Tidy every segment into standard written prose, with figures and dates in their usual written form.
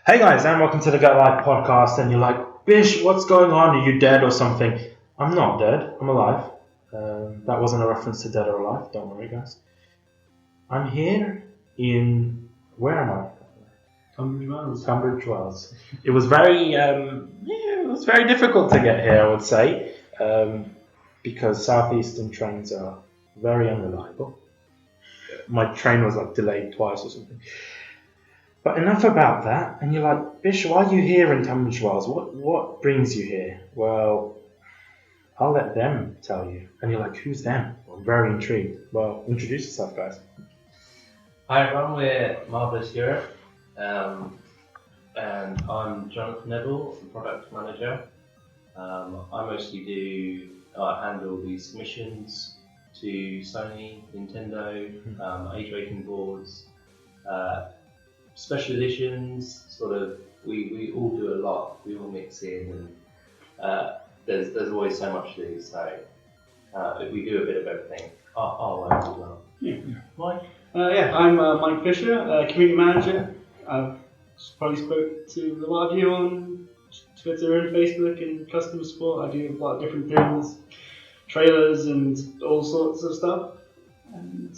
Hey guys, and welcome to the GALP podcast. And you're like, Bish, what's going on? Are you dead or something? I'm not dead. I'm alive. That wasn't a reference to Dead or Alive. Don't worry, guys. I'm here in... Where am I? Tunbridge Wells. It was very, difficult to get here, I would say, because southeastern trains are very unreliable. My train was delayed twice or something. But enough about that. And you're like, Bish, why are you here in Tunbridge Wells? What brings you here? Well, I'll let them tell you. And you're like, who's them? I'm very intrigued. Well, introduce yourself, guys. Hi everyone, we're Marvellous Europe, and I'm Jonathan Neville, the product manager. I mostly handle the submissions to Sony, Nintendo, age rating boards, special editions. We all do a lot. We all mix in, and there's always so much to do. So we do a bit of everything. I'll learn as well. Yeah. Mike? I'm Mike Fisher, community manager. I've probably spoke to a lot of you on Twitter and Facebook and customer support. I do a lot of different things, trailers and all sorts of stuff. And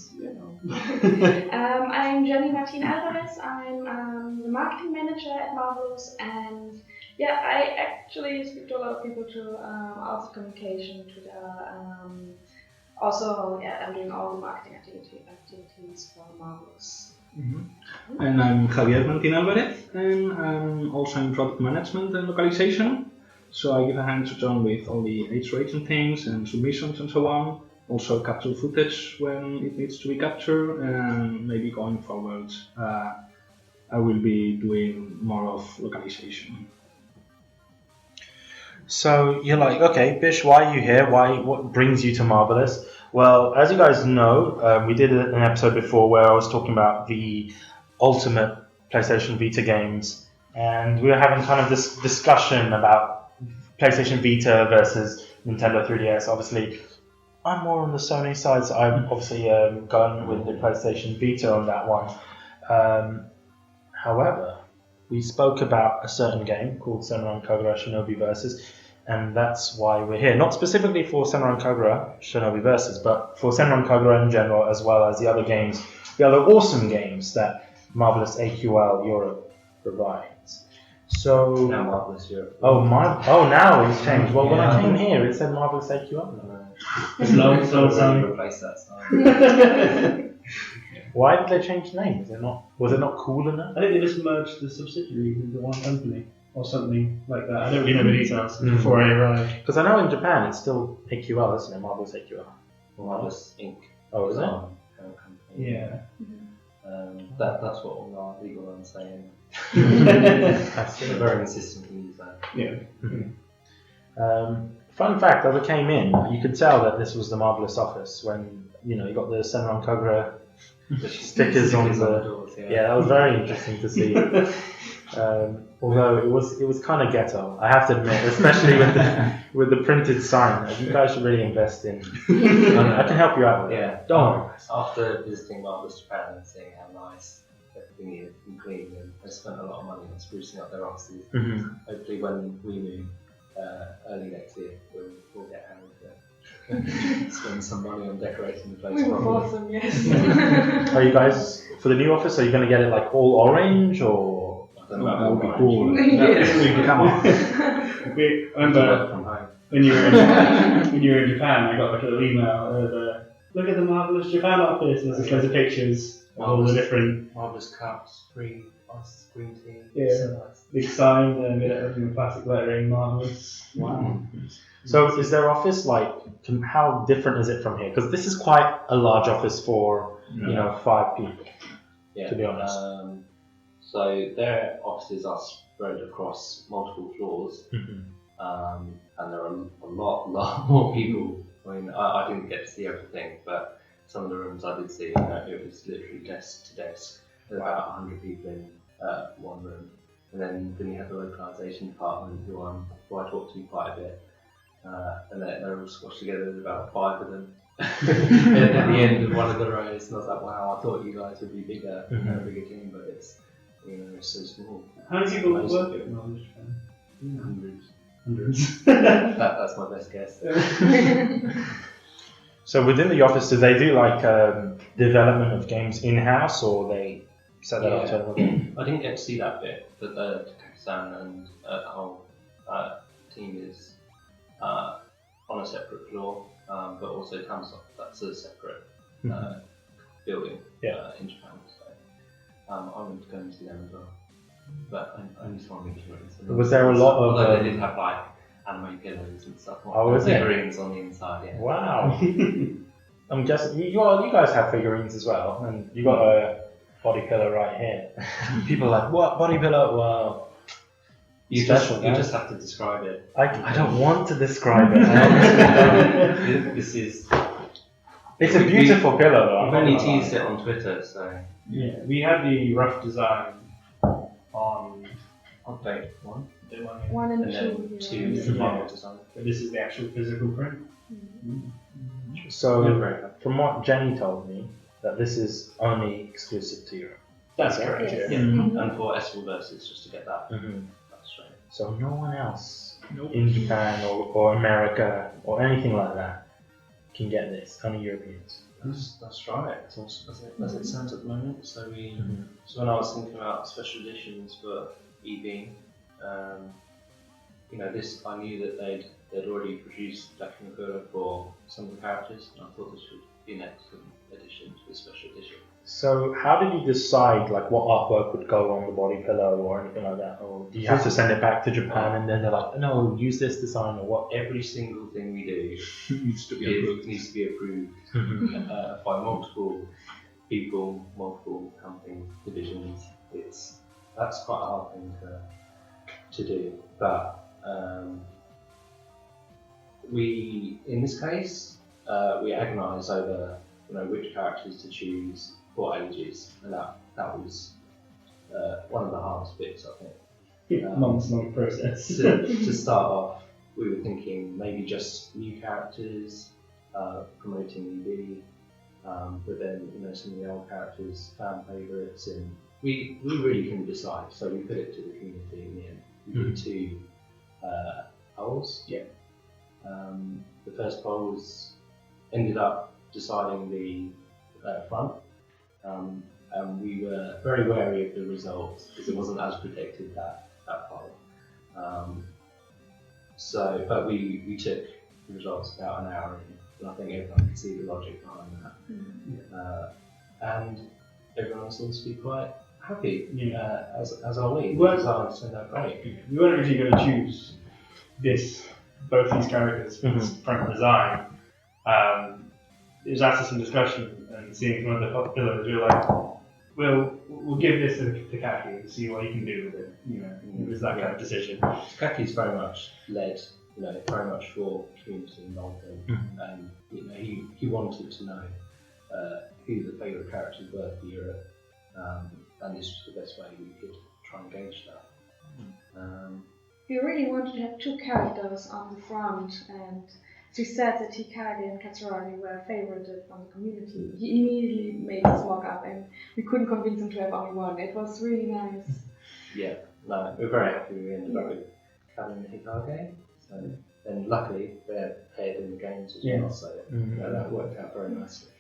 I'm Jenny Martin Alvarez. I'm the marketing manager at Marvellous, and I actually speak to a lot of people through also communication, Twitter. I'm doing all the marketing activities for Marvellous. Mm-hmm. And I'm Javier Martin Alvarez, and I'm also in product management and localization. So I give a hand to John with all the age rating things and submissions and so on. Also capture footage when it needs to be captured, and maybe going forward I will be doing more of localization. So you're like, okay, Bish, why are you here? What brings you to Marvellous? Well, as you guys know, we did an episode before where I was talking about the ultimate PlayStation Vita games, and we were having kind of this discussion about PlayStation Vita versus Nintendo 3DS. Obviously, I'm more on the Sony side, so I'm obviously going with the PlayStation Vita on that one. However, we spoke about a certain game called Senran Kagura Shinobi Versus, and that's why we're here. Not specifically for Senran Kagura Shinobi Versus, but for Senran Kagura in general, as well as the other games, the other awesome games that Marvellous AQL Europe provides. So Now Marvellous Europe. Now it's changed. Well, when I came here, it said Marvellous AQL. Slow. Replace that sign. Why did they change the name? Was it not cool enough? I think they just merged the subsidiaries into one company or something like that. I don't really know the details before I arrived. Because I know in Japan it's still AQL, isn't it? Marvellous AQL. Marvellous Inc. Oh, is it? Yeah. That's what all our legal ones saying. That's They're very insistent in that. Yeah. Fun fact, as I came in, you could tell that this was the Marvellous office when, you got the Senran Kagura stickers on the doors. Yeah, that was very interesting to see. Although it was kind of ghetto, I have to admit, especially with the printed sign. You guys should really invest in. I can help you out with Yeah. Don't worry. After visiting Marvellous Japan and seeing how nice everything is and clean, and they spent a lot of money on sprucing up their offices. Mm-hmm. Hopefully, when we move early next year, we'll get Harry to spend some money on decorating the place We were properly. awesome, yes. Are you guys, for the new office, are you going to get it all orange or? I don't know That would be about cool. Yeah. Come on. I remember from home. when you were in Japan, I got a little email of look at the Marvellous Japan office. There's a loads of pictures of all the different Marvellous cups, green tea. Yeah. So nice. big sign and everything plastic lettering, Marvellous. Wow. So is their office how different is it from here? Because this is quite a large office for 5 people. Yeah. To be honest. So their offices are spread across multiple floors, Mm-hmm. and there are a lot more people. I mean, I didn't get to see everything, but some of the rooms I did see, it was literally desk to desk. There were about 100 people in one room, and then you have the localization department, who I talked to quite a bit, and they're all squashed together. There's about 5 of them. At the end of one of the rows, and I was like, wow, I thought you guys would be bigger, a bigger team, but it's It's so small. How many people Most work of at Knowledge Fan? Hundreds. Hundreds. That's my best guess. So within the office, do they do like development of games in-house, or they set that up to another game? I didn't get to see that bit, but Takaki-san and the whole team is on a separate floor, but also Tamsoft, that's a separate building in Japan. So I went to go and see them as well. But I only saw them in Was there a lot of... Although they did have like anime pillows and stuff, was it? figurines on the inside, yeah. Wow. I'm guessing you guys have figurines as well, and you got a body pillow right here. People are like, what body pillow? Wow. You just have to describe it. I don't want to describe it. This is. It's a beautiful pillow though. We've only teased it on Twitter, so. Yeah, we had the rough design on Update 1. day one. 1 and And 2. then 2 is the final design. But this is the actual physical print. So, from what Jenny told me, that this is only exclusive to Europe. That's Yeah. correct. Yes. Yeah. And for Estival Versus, just to get that. Mm-hmm. That's straight. So no one else Nope. in Japan or America or anything like that can get this. Only Europeans. That's right. As it stands at the moment. So so when I was thinking about special editions for EB, this I knew that they'd already produced Black Kagura for some of the characters, and I thought this would be an excellent addition to the special edition. So how did you decide like what artwork would go on the body pillow or anything like that? Or do you have to send it back to Japan and then they're like, no, use this design or what? Every single thing we do Needs to be approved. needs to be approved by multiple people, multiple company divisions. That's quite a hard thing to do, but we in this case we agonise over which characters to choose for ages, and that was one of the hardest bits, I think. Months-long process. To start off, we were thinking maybe just new characters, promoting EB, but then some of the old characters, fan favourites, and we really couldn't decide, so we put it to the community in the end. We did 2 polls. Yeah. The first poll ended up deciding the front, and we were very wary of the results because it wasn't as predicted that poll. But we took the results about an hour in, and I think everyone could see the logic behind that. And everyone seems to be quite happy, as are we. The designs turned out great. We weren't originally going to choose both these characters for this front design. It was after some discussion and seeing one of the pillars, we were like, we'll give this to Kaki and see what he can do with it. It was that kind of decision. Kaki's very much led, very much for community involvement, and he wanted to know who the favourite characters were for Europe, and this was the best way we could try and gauge that. We really wanted to have 2 characters on the front, and she said that Hikage and Katsuragi were favorited from the community. He immediately made us mock up, and we couldn't convince him to have only one. It was really nice. Yeah, no, we're very happy we ended up with Kage and Hikage. So, and luckily they're paired in the games as well, so that worked out very nicely.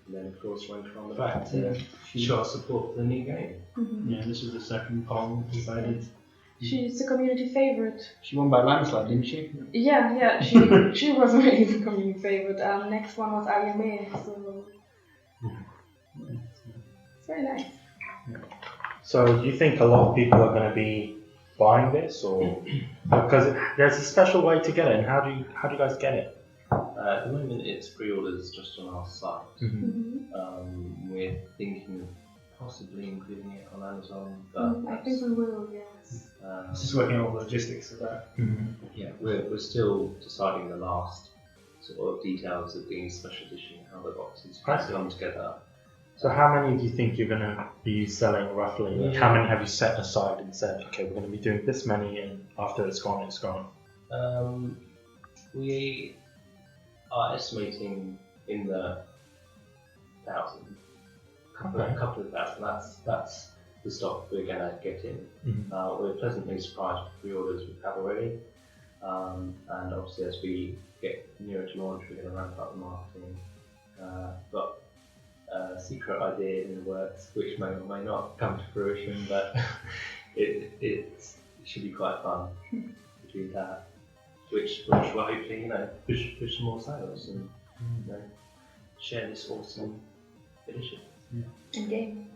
And then of course went on the back to show our support for the new game. Yeah, this was the second poll decided. She's the community favorite. She won by landslide, didn't she? Yeah, she was really the community favorite. Next one was Ayame, so it's very nice. So do you think a lot of people are going to be buying this, or because there's a special way to get it, and how do you guys get it? At the moment it's pre-orders just on our site. We're thinking of possibly including it on Amazon, but I think we will, yes. It's just working out all the logistics of that. Yeah, we're still deciding the last sort of details of the special edition, how the boxes come together. So how many do you think you're going to be selling roughly? Like how many have you set aside and said, okay, we're going to be doing this many, and after it's gone, it's gone? We are estimating in the 1,000, a couple of thousand. That's the stock we're going to get in. Mhm. We're pleasantly surprised with pre-orders we have already. And obviously as we get nearer to launch, we're going to ramp up the marketing. Got a secret idea in the works, which may or may not come to fruition, but it should be quite fun to do that. Which will hopefully, push some more sales and share this awesome edition. And game.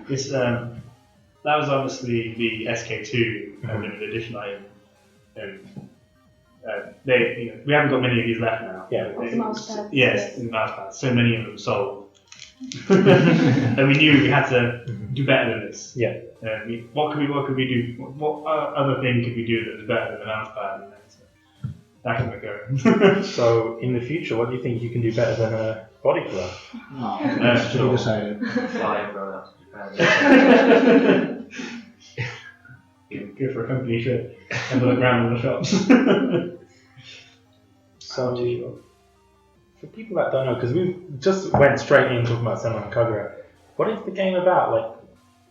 This, that was obviously the SK2 limited edition item. We haven't got many of these left now. Yeah. Of the mouse pads. Yes, in the mouse pads. So many of them sold. And we knew we had to do better than this. Yeah. What could we do? What other thing could we do that was better than the mouse pad? And so that can go. So in the future, what do you think you can do better than a body glove? Should be decided. Fly everyone out to Japan. Go for a company trip and look around all the shops. So for people that don't know, because we just went straight in talking about Senran Kagura, what is the game about? Like,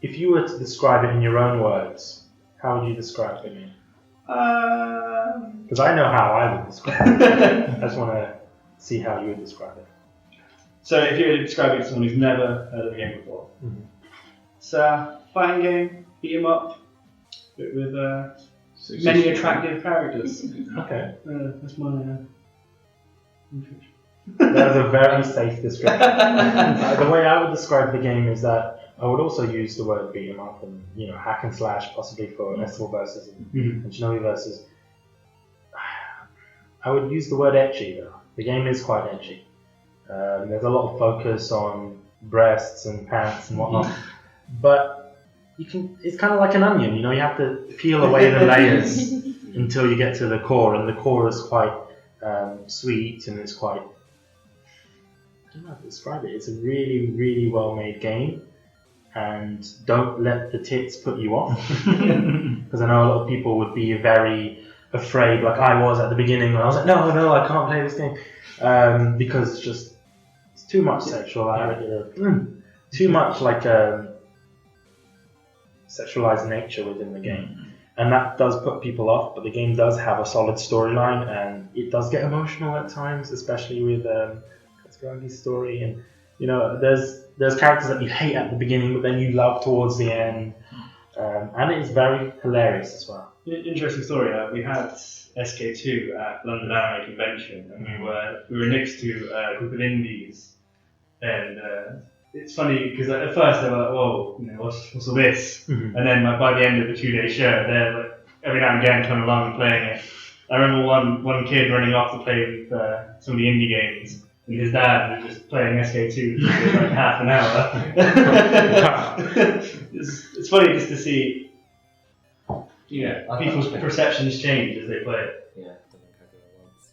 if you were to describe it in your own words, how would you describe the game? Because I know how I would describe it. I just want to see how you would describe it. So if you were to describe it to someone who's never heard of the game before, it's a fighting game, beat 'em up, but with many attractive characters. Okay. That's my That's a very safe description. The way I would describe the game is that I would also use the word beat 'em up and hack and slash, possibly for Estival versus and Shinobi versus. I would use the word ecchi though. The game is quite ecchi. There's a lot of focus on breasts and pants and whatnot, but it's kind of like an onion. You have to peel away the layers until you get to the core, and the core is quite sweet and it's quite. I don't know how to describe it. It's a really, really well-made game, and don't let the tits put you off, because I know a lot of people would be very afraid, like I was at the beginning when I was like, no, I can't play this game, because it's too much sexuality, too much like sexualized nature within the game, and that does put people off. But the game does have a solid storyline, and it does get emotional at times, especially with Katsugagi's story. And there's characters that you hate at the beginning, but then you love towards the end, and it is very hilarious as well. Interesting story. We had SK2 at London Anime Convention, and we were next to a group of indies, and it's funny because at first they were like, "Whoa, what's all this?" And then by the end of the 2-day show, they're like every now and again coming along and playing it. I remember one kid running off to play with some of the indie games, and his dad was just playing SK2 for like half an hour. It's funny just to see, people's perceptions change as they play it. Yeah, Senran Kagura once.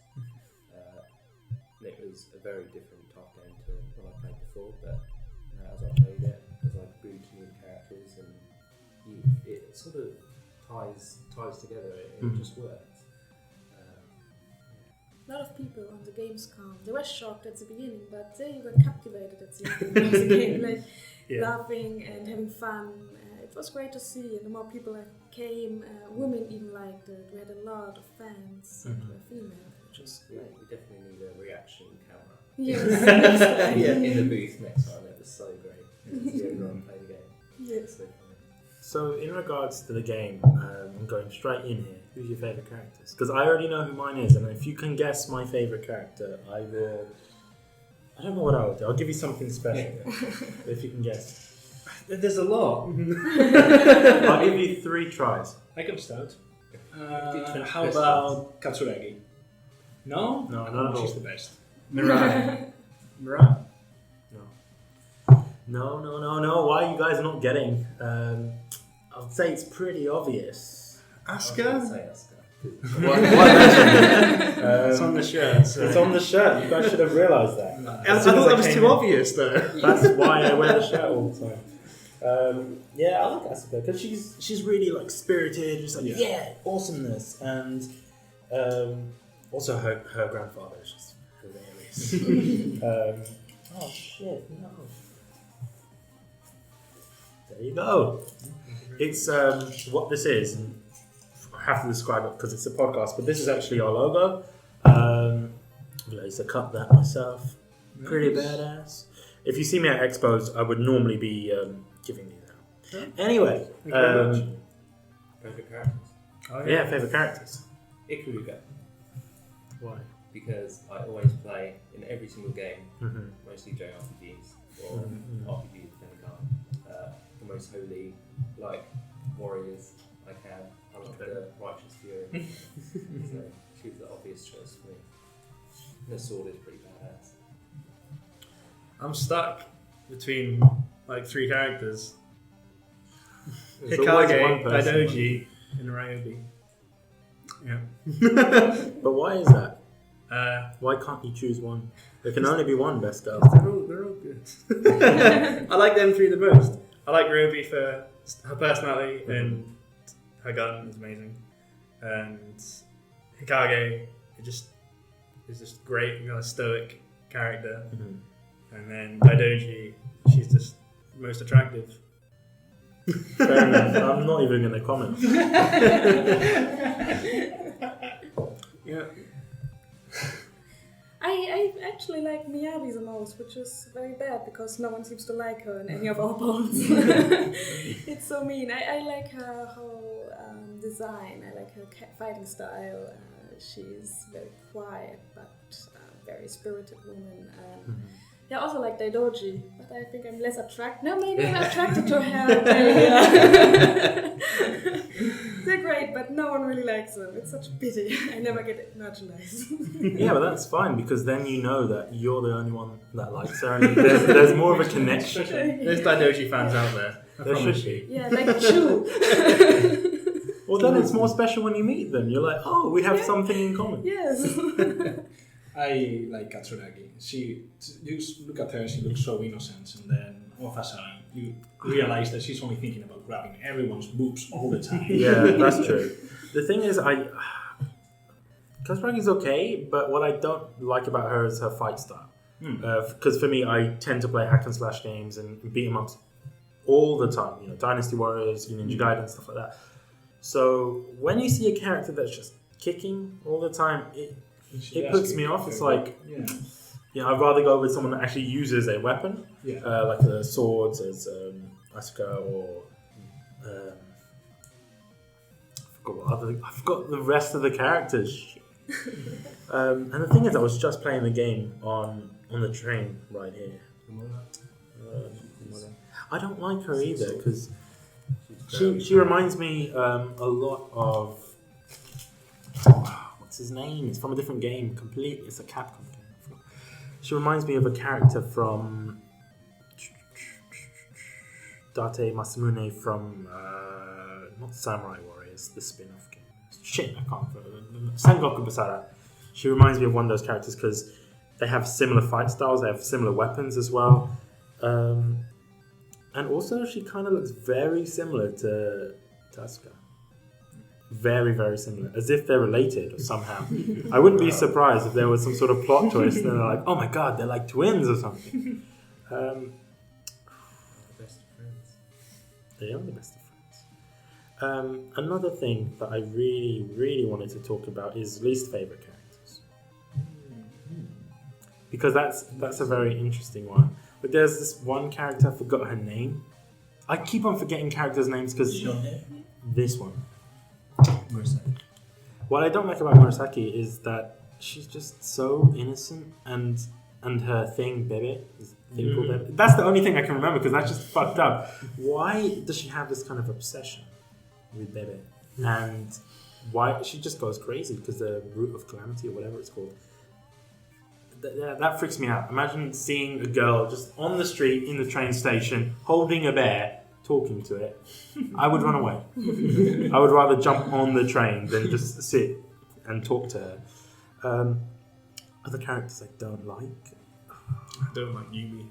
It was a very different top game to what I played before, but as I played it, as I grew to new characters, and it sort of ties together. It just works. A lot of people on the Gamescom, they were shocked at the beginning, but they were captivated at the end of the game, laughing and having fun. It was great to see, and the more people that came, women even liked it. We had a lot of fans that were female, which was great. We definitely need a reaction camera. Yes, next time. In the booth next time. It was so great to see everyone play the game. Yes. So funny. So in regards to the game, I'm going straight in here. Who's your favourite characters? Because I already know who mine is, and if you can guess my favourite character, I will. I don't know what I'll do. I'll give you something special. If you can guess. There's a lot. I'll give you 3 tries. I can start. How about Katsuragi? No? No, not at all. She's the best. Mirai. Mirai? No. Why are you guys not getting? I'd say it's pretty obvious. Asuka? Say Asuka. It's on the shirt. So. It's on the shirt. You guys should have realised that. I thought that was too obvious, though. That's why I wear the shirt all the time. I like Asuka because she's really like spirited. She's like awesomeness, and also her grandfather is just hilarious. Oh shit! No. There you go. It's what this is. And I have to describe it because it's a podcast, but this is actually our logo. I used to cut that myself. Pretty badass. If you see me at expos, I would normally be giving these out. Anyway, Favorite characters? yeah, favorite characters. Ikaruga, Why? because I always play in every single game, Mm-hmm. mostly JRPGs or RPGs, depending on the most holy, like warriors I can. I love the righteous fury, so she was the obvious choice for me. And the sword is pretty badass. I'm stuck between like 3 characters. There's always Hikage, one person. Daidoji, and Ryobi. Yeah. But why is that? Why can't you choose one? There can only be one best girl. They're all good. I like them 3 the most. I like Ryobi for her personality and her gun is amazing. And Hikage is just great, stoic character. Mm-hmm. And then Daidoji, she's just most attractive. Fair enough. I'm not even going to comment. Yeah. I actually like Miyabi the most, which is very bad because no one seems to like her in any of our polls. It's so mean. I like her whole design. I like her fighting style. She's very quiet but very spirited woman. Yeah, I also like Daidoji, but I think I'm less attracted. No, maybe I'm attracted to her. They're great, but no one really likes them. It's such a pity. I never get merchandise. Yeah, but that's fine because then you know that you're the only one that likes her, and there's more of a connection. There's Daidoji fans out there. There should be. Yeah, like Chu. Well, then it's more special when you meet them. You're like, oh, we have something in common. Yes. I like Katsuragi. You look at her, she looks so innocent, and then all of a sudden you realize that she's only thinking about grabbing everyone's boobs all the time. Yeah, that's true. The thing is, Katsuragi is okay, but what I don't like about her is her fight style. Because for me, I tend to play hack and slash games and beat 'em ups all the time. Dynasty Warriors, Ninja Gaiden, stuff like that. So when you see a character that's just kicking all the time, it puts me off. It's like, I'd rather go with someone that actually uses a weapon, like the swords as Asuka or I forgot the rest of the characters. And the thing is, I was just playing the game on the train right here. I don't like her either because she reminds me a lot of. What's his name? It's from a different game. It's a Capcom game. She reminds me of a character from Date Masamune from not Samurai Warriors, the spin-off game. Shit, I can't remember. Sengoku Basara. She reminds me of one of those characters because they have similar fight styles. They have similar weapons as well. And also, she kind of looks very similar to Asuka. Very, very similar. As if they're related somehow. I wouldn't be surprised if there was some sort of plot twist and they're like, oh my god, they're like twins or something. The best of friends. They are the best of friends. Another thing that I really, really wanted to talk about is least favourite characters. Because that's a very interesting one. But there's this one character, I forgot her name. I keep on forgetting characters' names because this one. Murasaki. What I don't like about Murasaki is that she's just so innocent and her thing, Bebe, is thing called Bebe. That's the only thing I can remember because that's just fucked up. Why does she have this kind of obsession with Bebe? And why she just goes crazy because the root of calamity or whatever it's called. That freaks me out. Imagine seeing a girl just on the street in the train station holding a bear, talking to it. I would run away. I would rather jump on the train than just sit and talk to her. Other characters I don't like. I don't like Yumi.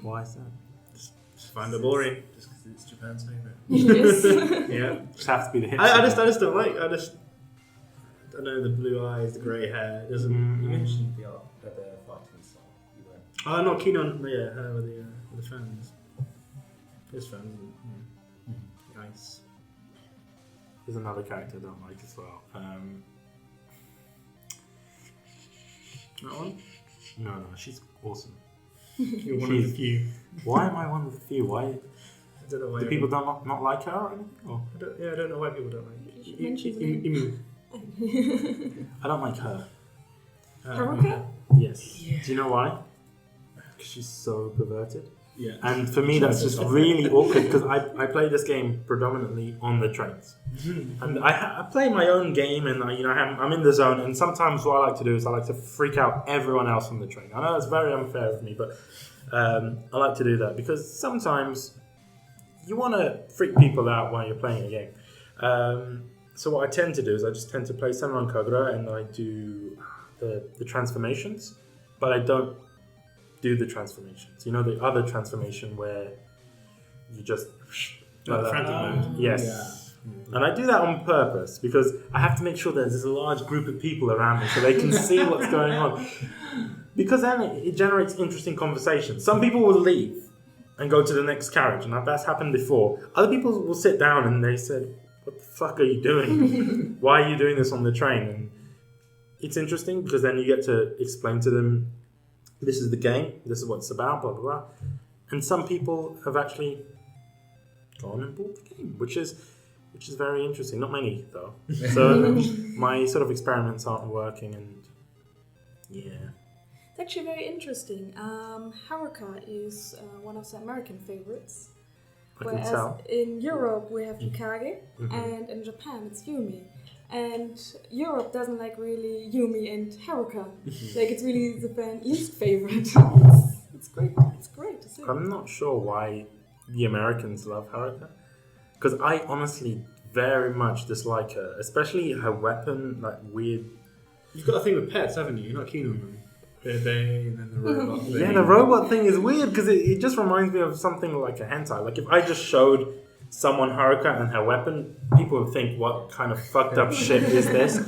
Why is that? Just find her boring. Just because it's Japan's favourite. Yes. Yeah. Just have to be the hit. I just don't like. I don't know, the blue eyes, the grey hair. It doesn't. You mentioned the fighting style. You were. I'm not keen on her with the fans. his friends. Nice. There's another character I don't like as well. That one? No, she's awesome. You're one of the few. Why am I one of the few? Why? I don't know why. Do people not like her or anything? Or? I don't know why people don't like You should mention the name. I don't like her. Haruka? Yes. Yeah. Do you know why? Because she's so perverted. Yeah. And for me, that's just really awkward because I play this game predominantly on the trains, and I play my own game, and I'm in the zone. And sometimes what I like to do is I like to freak out everyone else on the train. I know it's very unfair of me, but I like to do that because sometimes you want to freak people out while you're playing a game. So what I tend to do is I just tend to play Senran Kagura, and I do the transformations, but I don't do the transformations. You know, the other transformation where you just Like frantic mode. yes. Yeah. And I do that on purpose because I have to make sure there's a large group of people around me so they can see what's going on. Because then it generates interesting conversations. Some people will leave and go to the next carriage, and that's happened before. Other people will sit down and they said, "What the fuck are you doing? Why are you doing this on the train?" And it's interesting because then you get to explain to them, this is the game, this is what it's about, blah, blah, blah. And some people have actually gone and bought the game, which is very interesting. Not many, though. So my sort of experiments aren't working, and yeah. It's actually very interesting. Haruka is one of the American favorites. I can Whereas tell. in Europe we have Hikage, and in Japan it's Yumi. And Europe doesn't like really Yumi and Haruka. Like it's really the band least favorite. It's great. It's great to see. I'm not sure why the Americans love Haruka. Because I honestly very much dislike her. Especially her weapon, like weird. You've got a thing with pets, haven't you? You're not keen on them. They and then the robot thing. Yeah, the robot thing is weird because it just reminds me of something like a hentai. Like if I just showed someone Haruka and her weapon, people would think, what kind of fucked up shit is this?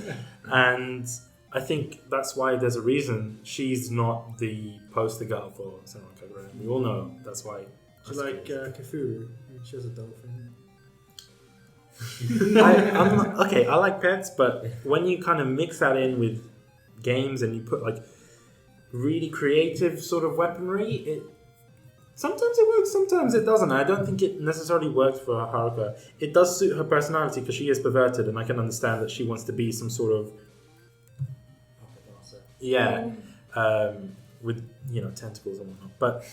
And I think that's why there's a reason she's not the poster girl for Senran Kagura. We all know that's why. She's like Kafuru. She has a dolphin. I like pets, but when you kind of mix that in with games and you put like really creative sort of weaponry, sometimes it works, sometimes it doesn't. I don't think it necessarily works for Haruka. It does suit her personality because she is perverted, and I can understand that she wants to be some sort of with tentacles and whatnot. But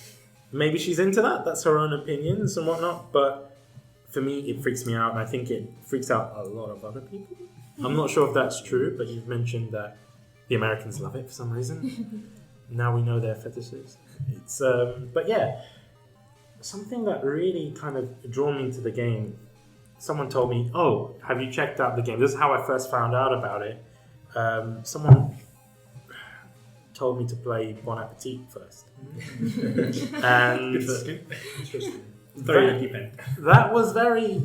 maybe she's into that. That's her own opinions and whatnot. But for me, it freaks me out, and I think it freaks out a lot of other people. I'm not sure if that's true, but you've mentioned that the Americans love it for some reason. Now we know their fetishes. It's but yeah, something that really kind of drew me to the game. Someone told me, "Oh, have you checked out the game?" This is how I first found out about it. Someone told me to play Bon Appetit first, and Good first game. Interesting. Very independent. that was very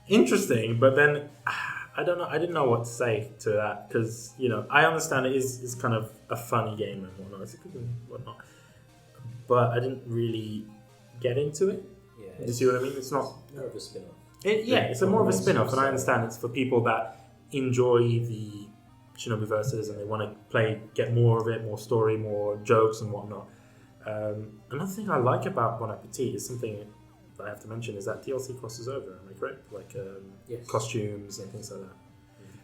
interesting. But then I don't know. I didn't know what to say to that because I understand it is kind of a funny game and whatnot. It's a good game and whatnot, but I didn't really get into it. Yeah, You see what I mean? It's not. more of a spin-off. It's more of a spin-off, and I understand it's for people that enjoy the Shinobi Versus and they want to get more of it, more story, more jokes and whatnot. Another thing I like about Bon Appetit is something that I have to mention is that DLC crosses over. Am I correct? Like Yes. costumes and things like that,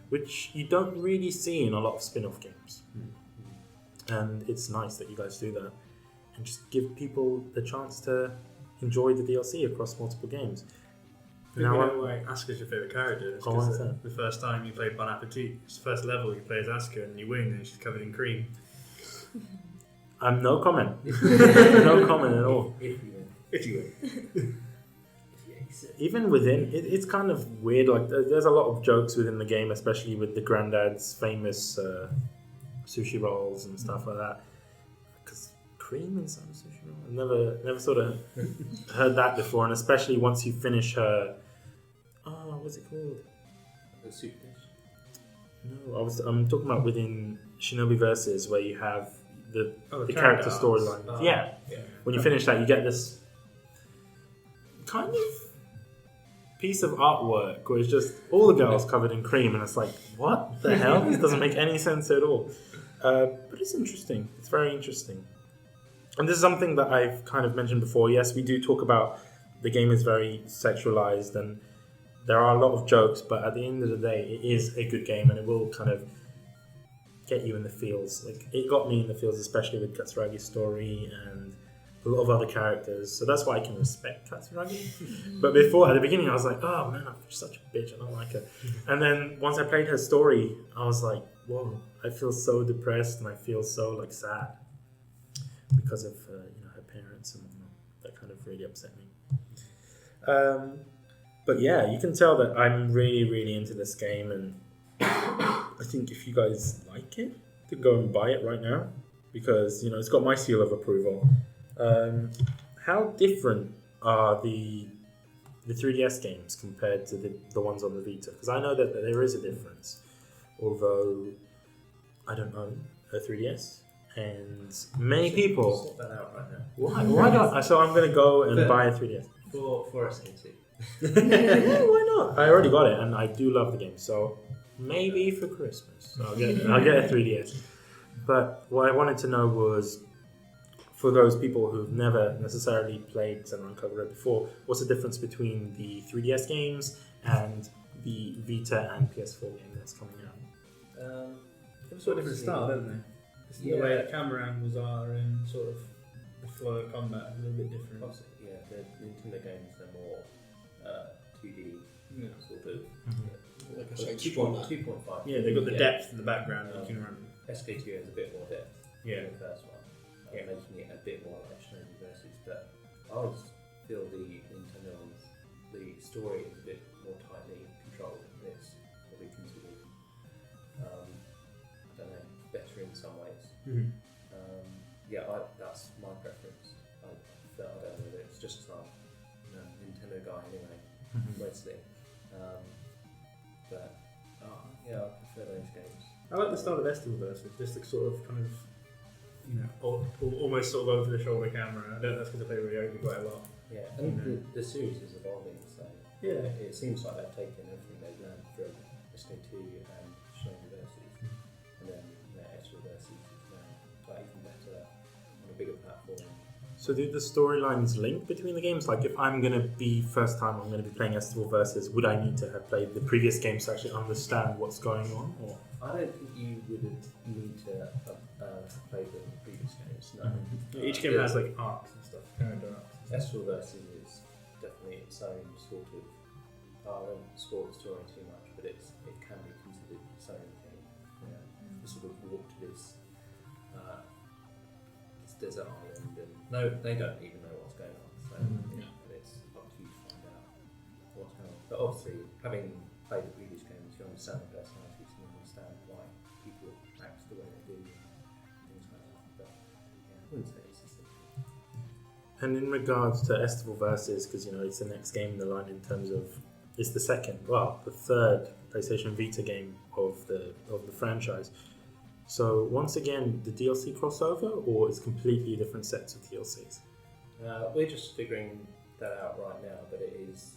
which you don't really see in a lot of spin-off games. And it's nice that you guys do that and just give people the chance to enjoy the DLC across multiple games. Now, why Asuka's your favourite character? It's Oh, why is 'cause that? the first time you played Bon Appetit, it's the first level you play as Asuka and you win and she's covered in cream. No comment. No comment at all. If you win. Even within, it's kind of weird. Like there's a lot of jokes within the game, especially with the granddad's famous sushi rolls and stuff like that. Because cream inside a sushi roll, I've never sort of heard that before, and especially once you finish her. Oh, what's it called? The soup dish. No, I'm talking about within Shinobi Versus where you have the character character storyline. arcs. Yeah. When you finish that, you get this kind of piece of artwork where it's just all the girls covered in cream, and it's like, what the hell? This doesn't make any sense at all. But it's interesting. It's very interesting. And this is something that I've kind of mentioned before. Yes, we do talk about the game is very sexualized and there are a lot of jokes, but at the end of the day, it is a good game and it will kind of get you in the feels. Like, it got me in the feels, especially with Katsuragi's story and a lot of other characters. So that's why I can respect Katsuragi. But before, at the beginning, I was like, oh man, I'm such a bitch. I don't like her. And then once I played her story, I was like, whoa, I feel so depressed and I feel so like sad because of her parents and whatnot. That kind of really upset me. But yeah, you can tell that I'm really, really into this game, and I think if you guys like it, you can go and buy it right now because it's got my seal of approval. How different are the 3DS games compared to the ones on the Vita? Because I know that there is a difference, although I don't own a 3DS, and many people. Sort that out right now. Why not? So I'm gonna go and buy a 3DS. For SAT. Yeah, why not? I already got it, and I do love the game. So maybe for Christmas, I'll get a 3DS. But what I wanted to know was, for those people who've never necessarily played Senran Kagura before, what's the difference between the 3DS games and the Vita and PS4 game that's coming out? It's sort of different style, don't they? It's the way that camera angles are and sort of the flow of combat is a little bit different. Yeah, the Nintendo games are more 2D sort of. Like I say, 2.5. Yeah, they've got the depth in the background that you can run. SK2 has a bit more depth than the first one, making it a bit more like Shinobi Versus. But I always feel the Nintendo ones, the story is a bit more tightly controlled, and it's probably considered, I don't know, better in some ways. Mm-hmm. That's my preference. I don't know whether it's just because I'm a Nintendo guy anyway, mostly. But I prefer those games. I like the style of Estival Versus, just the sort of kind of, almost sort of over the shoulder camera. I don't know if that's because I play Ryobi quite a lot. Yeah, and the series is evolving, so it seems like they've taken everything they've learned from SK2 and Shinobi Versus, and then Estival Versus is now like even better on a bigger platform. So do the storylines link between the games? Like, if I'm going to be first time, I'm going to be playing Estival Versus, would I need to have played the previous games to actually understand what's going on? Or? I don't think you would need to play the previous games, no. Each game has like arcs and stuff, character arcs. Estival Versus is definitely its own sort of, I won't spoil the story too much, but it can be considered its own thing. You sort of walk to this desert island, and they don't even know what's going on, so it's up to you to find out what's going on. But obviously, having played the previous games, you understand the personalities and you understand why people act the way they do and things like that. But I wouldn't say it's the same. And in regards to Estival Versus, because it's the next game in the line in terms of, it's the third PlayStation Vita game of the franchise. So once again, the DLC crossover, or it's completely different sets of DLCs? We're just figuring that out right now, but it is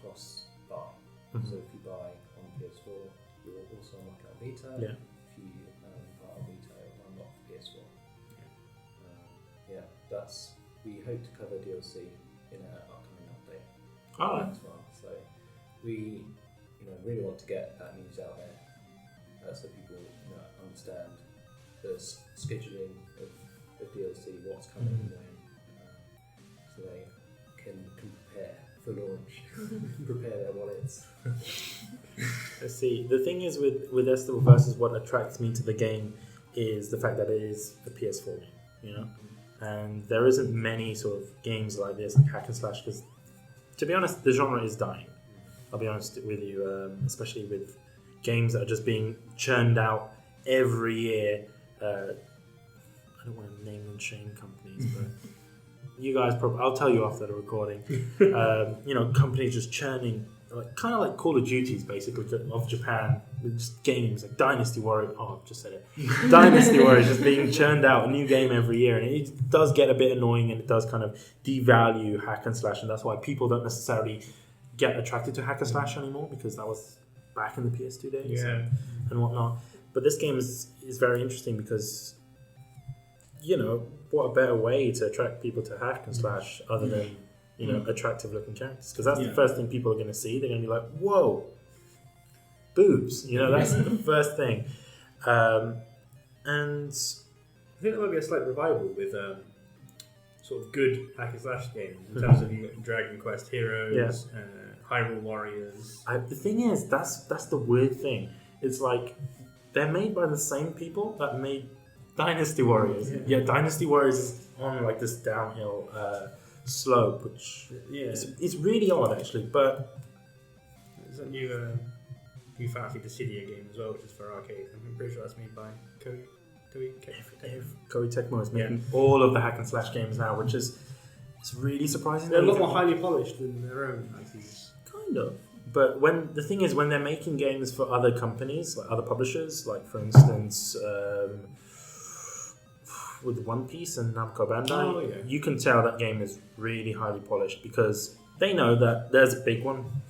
cross-buy. Mm-hmm. So if you buy on PS4, you'll also unlock it on Vita. Yeah. If you buy on Vita, you'll unlock PS4. We hope to cover DLC in an upcoming update. As well. So we really want to get that news out there. So people understand the scheduling of DLC, what's coming when, so they can prepare for launch, prepare their wallets. I see. The thing is with Estival Versus, what attracts me to the game is the fact that it is a PS4 game, and there isn't many sort of games like this, like hack and slash, because to be honest, the genre is dying. I'll be honest with you, especially with games that are just being churned out every year. I don't want to name and shame companies, but you guys probably, I'll tell you after the recording. Companies just churning like kind of like Call of Duties basically of Japan. Just games like Dynasty Warrior. Oh, I've just said it. Dynasty Warrior just being churned out a new game every year, and it does get a bit annoying, and it does kind of devalue hack and slash, and that's why people don't necessarily get attracted to hack and slash anymore, because that was back in the PS2 days and whatnot. But this game is very interesting because, you know, what a better way to attract people to hack and slash other than, you know, attractive looking characters, because that's the first thing people are going to see. They're going to be like, whoa, boobs, you know, that's the first thing. And I think there might be a slight revival with sort of good hack and slash games in terms of Dragon Quest Heroes, Hyrule Warriors. The thing is, that's the weird thing. It's like they're made by the same people that made Dynasty Warriors. Yeah, Dynasty Warriors is on like this downhill slope, which it's really odd actually. But there's a new Final Fantasy Dissidia game as well, which is for arcade. I'm pretty sure that's made by Koei Tecmo is making all of the hack and slash games now, which is it's really surprising. They're a lot more highly polished than their own IPs. Kind of. But when they're making games for other companies, like other publishers, like for instance, with One Piece and Namco Bandai, you can tell that game is really highly polished because they know that there's a big One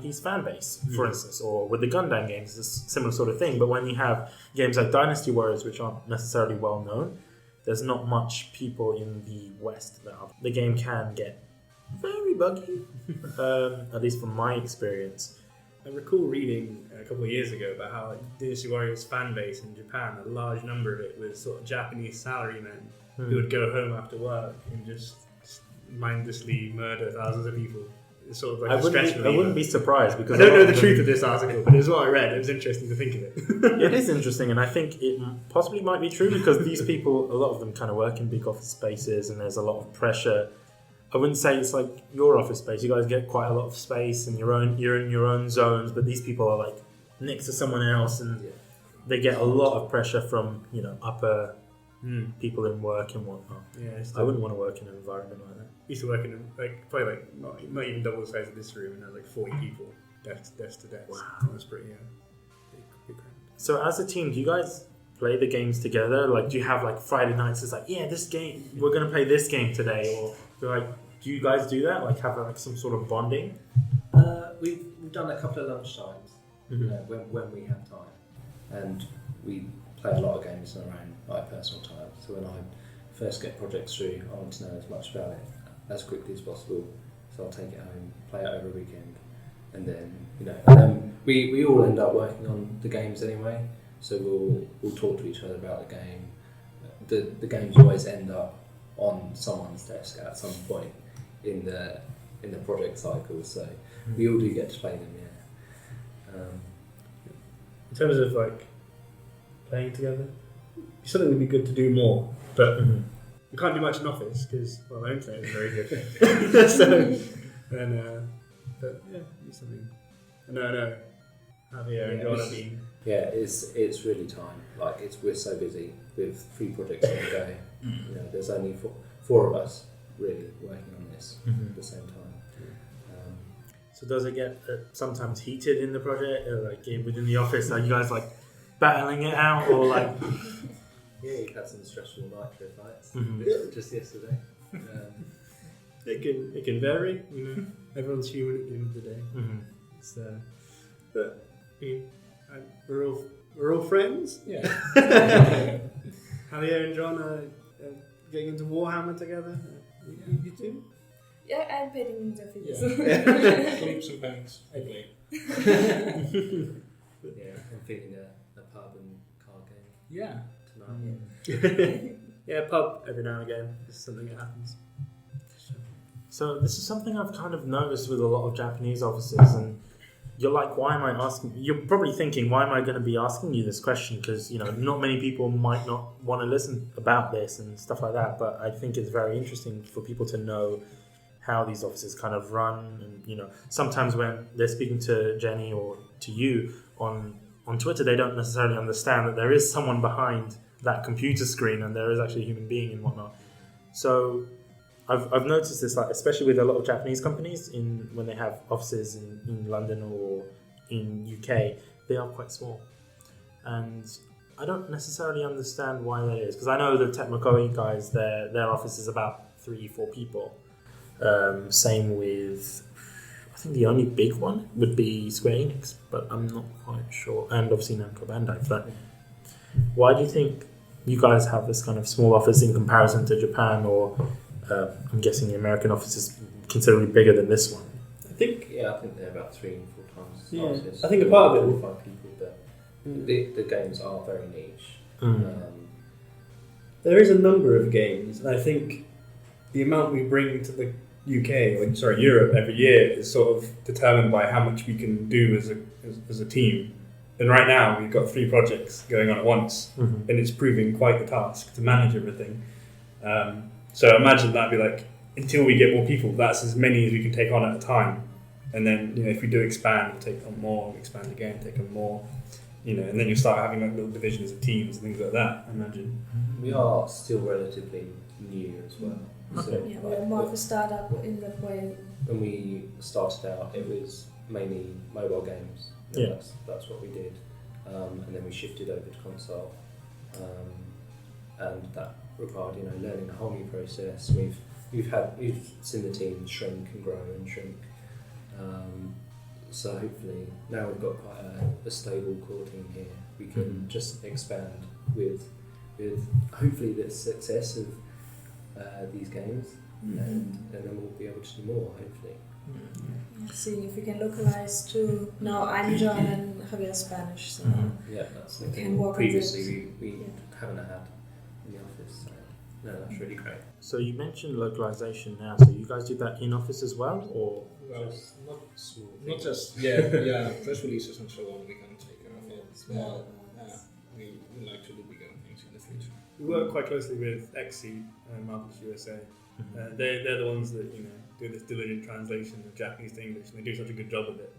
Piece fan base, for instance, or with the Gundam games, it's a similar sort of thing. But when you have games like Dynasty Warriors, which aren't necessarily well known, there's not much people in the West that are. The game can get very buggy, at least from my experience. I recall reading a couple of years ago about how Dynasty Warriors fan base in Japan, a large number of it was sort of Japanese salarymen who would go home after work and just mindlessly murder thousands of people. It's sort of like I wouldn't be surprised because I don't know the truth of this article, but it's what I read. It was interesting to think of it. It is interesting, and I think it possibly might be true because these people, a lot of them kind of work in big office spaces, and there's a lot of pressure. I wouldn't say it's like your office space. You guys get quite a lot of space and you're in your own zones, but these people are like next to someone else, and they get a lot of pressure from, you know, upper people in work and whatnot. I wouldn't want to work in an environment like that. I used to work in probably not even double the size of this room, and there was like 40 people desk to desk. Wow. That was pretty big crowd. So as a team, do you guys play the games together? Like, do you have like Friday nights? It's like, this game, we're gonna play this game today, or do you guys do that? Like, have like some sort of bonding? We've done a couple of lunch times, you know, when we have time, and we play a lot of games in our own like personal time. So when I first get projects through, I want to know as much about it as quickly as possible. So I'll take it home, play it over a weekend, and then we all end up working on the games anyway. So we'll talk to each other about the game. The games always end up on someone's desk at some point in the project cycle. So we all do get to play them. In terms of like playing together, it's something would be good to do more, but we can't do much in office because our internet is very good. So but yeah, do something. No, Javier and John have been. Yeah, it's really time. Like we're so busy with 3 projects on the go. You know, there's only 4 of us really working on this at the same time. So does it get sometimes heated in the project, or like within the office? Are you guys like battling it out, or like? Yeah, you've had some stressful nitro fights just yesterday. It can vary. You know, everyone's human at the end of the day. But we're all friends. Yeah. Javier and John are getting into Warhammer together. You too? Yeah, I'm painting the figures. Sleeps and pants. I play. Yeah, I'm feeling a pub and card game. Yeah. Tonight. Yeah, pub every now and again. It's something that happens. So this is something I've kind of noticed with a lot of Japanese offices, and you're like, why am I asking? You're probably thinking, why am I going to be asking you this question? Because, you know, not many people might not want to listen about this and stuff like that. But I think it's very interesting for people to know how these offices kind of run. And, you know, sometimes when they're speaking to Jenny or to you on Twitter, they don't necessarily understand that there is someone behind that computer screen and there is actually a human being and whatnot. So I've noticed this, like especially with a lot of Japanese companies, when they have offices in London or in UK, they are quite small, and I don't necessarily understand why that is. Because I know the Tecmo guys, their office is about 3-4 people. Same with, I think the only big one would be Square Enix, but I'm not quite sure. And obviously Namco Bandai. But why do you think you guys have this kind of small office in comparison to Japan, or I'm guessing the American office is considerably bigger than this one? I think they're about 3 and 4 times. Yeah. I think a part of it. 5 people, but the games are very niche. There is a number of games, and I think the amount we bring to the Europe every year is sort of determined by how much we can do as a team. And right now we've got 3 projects going on at once, and it's proving quite the task to manage everything. So imagine that'd be like, until we get more people, that's as many as we can take on at a time. And then if we do expand, we'll take on more, expand again, take on more. And then you start having like little divisions of teams and things like that, I imagine. We are still relatively new as well. So, Yeah, we're more of a startup in that way. When we started out, it was mainly mobile games. Yeah. That's what we did. And then we shifted over to console. And that required, learning a whole new process. We've seen the team shrink and grow and shrink. So hopefully now we've got quite a stable core team here. We can just expand with hopefully the success of these games, and then we'll be able to do more hopefully. Seeing if we can localize to now I'm German, Javier Spanish. So Yeah, that's the we thing. can work Previously we haven't had in the office. So no, that's really great. So you mentioned localization now. So you guys do that in office as well, or? Well, Just not small. not just press releases and so on. We can take care of it. Small. We would like to do bigger things in the future. We work quite closely with Exceed and Marvelous USA. They're the ones that do this diligent translation of Japanese to English, and they do such a good job of it.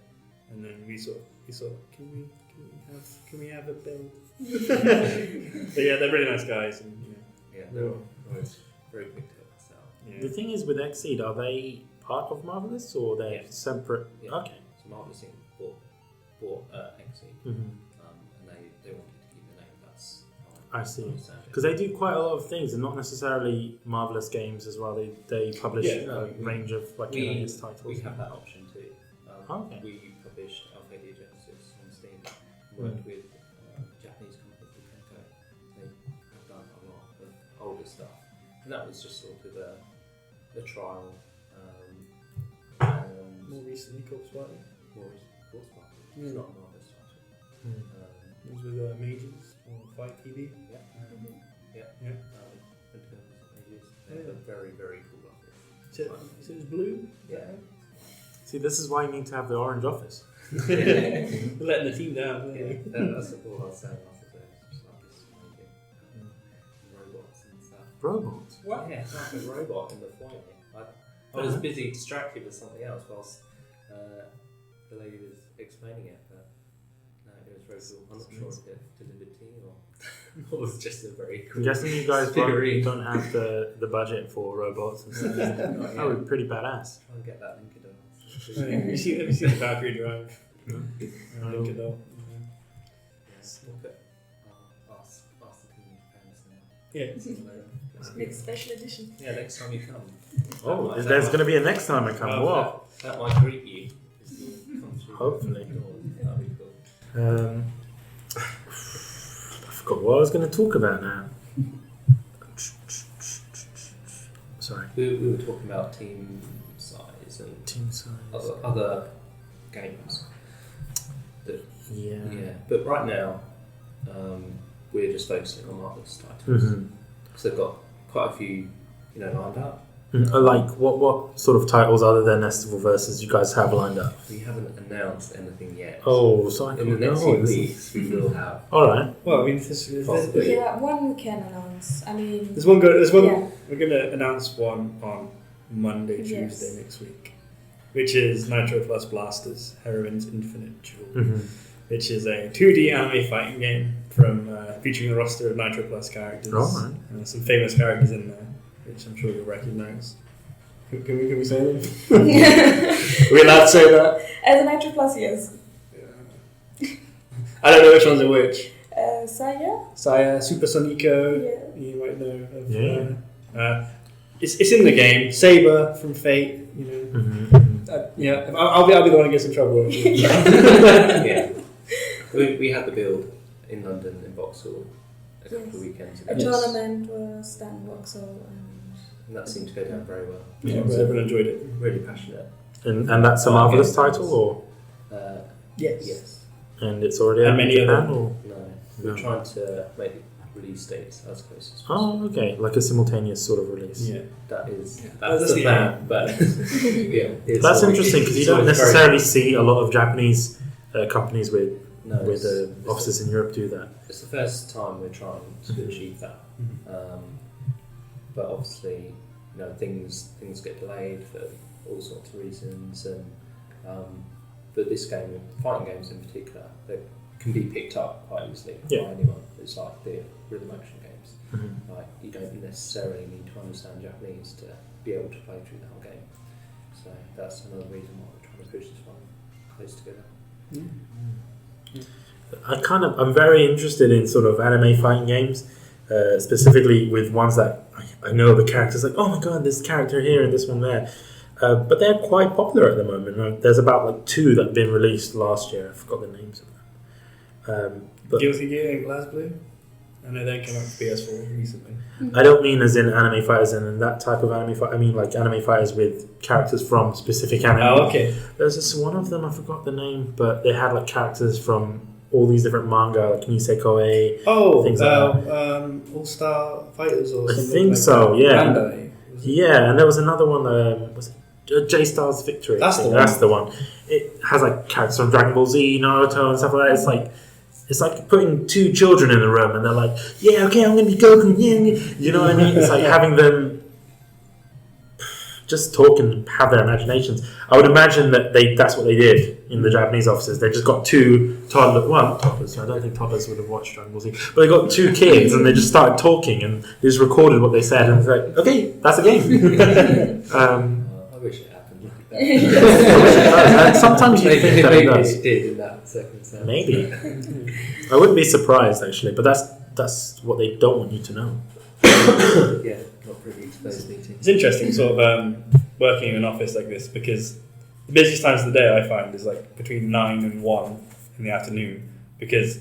And then we sort of can we have a build? But yeah, they're really nice guys, and They're always very quick to help us out. yeah. The thing is with Exceed, are they part of Marvelous or they're Yeah. separate? Yeah. Okay. So Marvelous Inc. bought Exceed, and they wanted to keep the name. That's how I see. understand it. Because they do quite a lot of things, and not necessarily Marvelous games as well. They publish a range of his titles. We have that option too. Okay. We published Alphadia Genesis on Steam. Worked with Japanese company called Kenko. They have done a lot of older stuff, and that was just sort of a trial. And More recently, Corpse Party. it's not a Marvelous title. It was with Mages or Fight TV. They're very, very cool office. So it was blue. Yeah. See, this is why you need to have the orange office. We're letting the team down. That's all I was saying after this. Just like this robots and stuff. Robots? What? Yeah, it's like a robot in the flight. I was busy distracted with something else whilst the lady was explaining it, but no, it was very cool. I'm not sure if it delivered to you or it was just a very cool I'm guessing you guys theory. don't have the budget for robots and stuff. That would be pretty badass. Try and get that linked up. Have you seen the Valkyrie drive? Link it up. Yes, look at ask the team in Japan now. Yeah. Next special edition. Yeah, next time you come. Oh, there's going to be a next time I come. What? That might greet you. Hopefully. That'd be cool. I forgot what I was going to talk about now. Sorry. We were talking about team size and Team size. other games. Yeah. But right now, we're just focusing on Marvelous titles. So they've got quite a few, lined up. Like what sort of titles other than Estival versus you guys have lined up? We haven't announced anything yet. Oh, so I In the can next know. few weeks, we will have. All right. Well, I mean, there's Possibly. Yeah, one we can announce. I mean, There's one. Yeah. We're going to announce one on Monday, Yes. Tuesday next week, which is Nitro Plus Blasters: Heroine's Infinite Duel, which is a 2D anime fighting game from featuring a roster of Nitro Plus characters. All right. Some famous characters in there, which I'm sure you'll recognise. Can we say them? Are we allowed to say that? As a Nitro Plus, yes. I don't know which ones are which. Saya? Super Sonico. Yeah. You might know. Of, Yeah. It's in the game. Saber from Fate. You know. Mm-hmm. I'll be the one who gets in trouble. Yeah. We had the build in London in Vauxhall a couple of weekends ago. A tournament was done in Vauxhall. And that seemed to go down very well. Yeah, everyone enjoyed it. Really passionate. And that's a Marvelous title, or? Yes. And it's already And out in many Japan, other- or? No. We're trying to make release dates as close as possible. Oh, okay. Like a simultaneous sort of release. Yeah. That's That's the the plan, but yeah. it's That's always- interesting because you it's don't always very- necessarily see a lot of Japanese companies with No, it's- offices in Europe do that. It's the first time we're trying to achieve that. But obviously, things get delayed for all sorts of reasons, and but this game, fighting games in particular, they can be picked up quite easily by anyone. It's like the rhythm action games. Mm-hmm. Like you don't necessarily need to understand Japanese to be able to play through the whole game. So that's another reason why we're trying to push this one close together. I'm very interested in sort of anime fighting games, specifically with ones that I know the characters, like, oh my god, this character here and this one there. But they're quite popular at the moment. There's about 2 that have been released last year. I forgot the names of them. But Guilty Gear and BlazBlue. I know they came out for PS4 recently. I don't mean as in anime fighters and in that type of anime fight. I mean like anime fighters with characters from specific anime. Oh, okay. There's this one of them, I forgot the name, but they had characters from all these different manga, like Nisei Koei. Oh, things like that. All Star Fighters or I something. think like so, that. yeah. Bandai, was it? Yeah, and there was another one, was it J-Star's Victory? That's the one. That's the one. It has characters from Dragon Ball Z, Naruto and stuff like that. It's like putting 2 children in a room and they're like, yeah, okay, I'm going to be Goku. Yeah. You know what I mean? It's like having them just talk and have their imaginations. I would imagine that that's what they did in the Japanese offices. They just got 2 toddlers. I don't think toddlers would have watched Dragon Ball Z. But they got 2 kids and they just started talking and they just recorded what they said and it's like, okay, that's a game. I wish it happened. And sometimes you think that it does. It did in that circumstance. Maybe. I wouldn't be surprised actually, but that's what they don't want you to know. Yeah, not privy to those meetings. It's interesting sort of working in an office like this because the busiest times of the day I find is between 9 and 1 in the afternoon because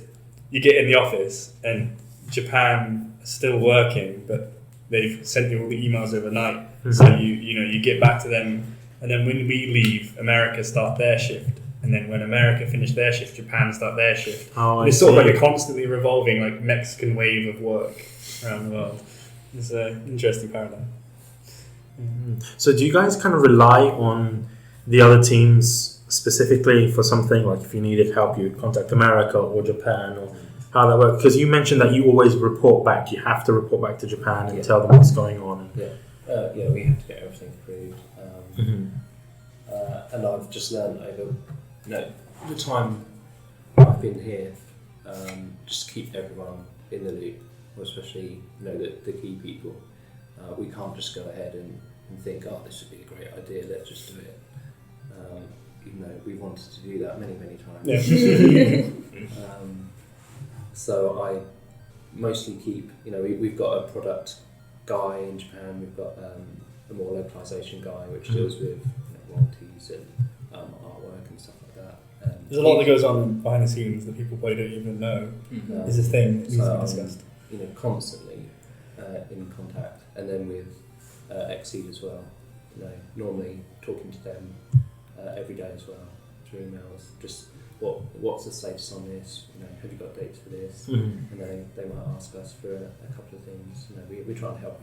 you get in the office and Japan is still working but they've sent you all the emails overnight. Mm-hmm. So you get back to them, and then when we leave, America start their shift, and then when America finish their shift, Japan start their shift. It's sort of a constantly revolving Mexican wave of work around the world. It's an interesting paradigm. Mm-hmm. So do you guys kind of rely on the other teams specifically for something, like if you needed help, you would contact America or Japan, or how that works? Because you mentioned that you always report back. You have to report back to Japan and tell them what's going on. Yeah, we have to get everything approved. And I've just learned over the time I've been here, just keep everyone in the loop, or especially the key people. We can't just go ahead and think, oh, this would be a great idea, let's just do it. Even though we wanted to do that many times. Yeah. So I mostly keep, we've got a product guy in Japan, we've got a more localization guy which deals with royalties and artwork and stuff like that. There's a lot that goes on behind the scenes that people probably don't even know is a thing that needs to be discussed. Constantly in contact, and then with Exceed as well. Normally talking to them every day as well through emails. Just what's the status on this? Have you got dates for this? And then they might ask us for a couple of things. We try and help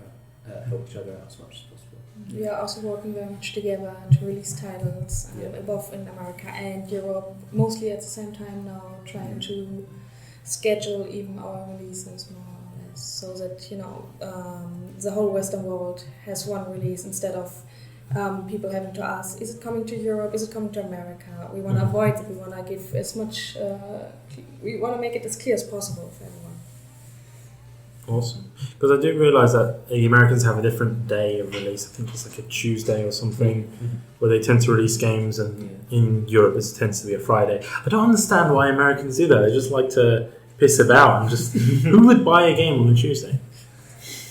each other out as much as possible. We are also working very much together to release titles both in America and Europe, mostly at the same time now, trying to schedule even our releases more or less, so that the whole Western world has one release instead of people having to ask, is it coming to Europe, is it coming to America? We want to avoid it, we want to give as much, we want to make it as clear as possible for everyone. Awesome. Because I do realise that the Americans have a different day of release. I think it's like a Tuesday or something, where they tend to release games, and in Europe it tends to be a Friday. I don't understand why Americans do that. They just like to piss about and just... Who would buy a game on a Tuesday?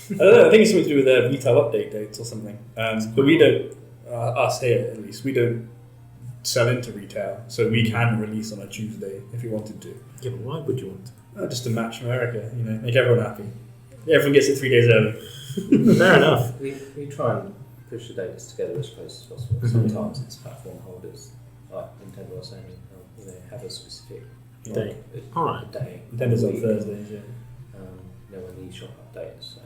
I don't know, I think it's something to do with their retail update dates or something. But we don't, us here at least, we don't sell into retail, so we can release on a Tuesday if we wanted to. Yeah, but why would you want to? Just to match America, make everyone happy. Everyone gets it 3 days early. Fair enough. We try and push the dates together as close as possible. Sometimes it's platform holders, like Nintendo or Sony, have a specific day. Alright. Day. Nintendo's on Thursdays, yeah. When the shop updates. So,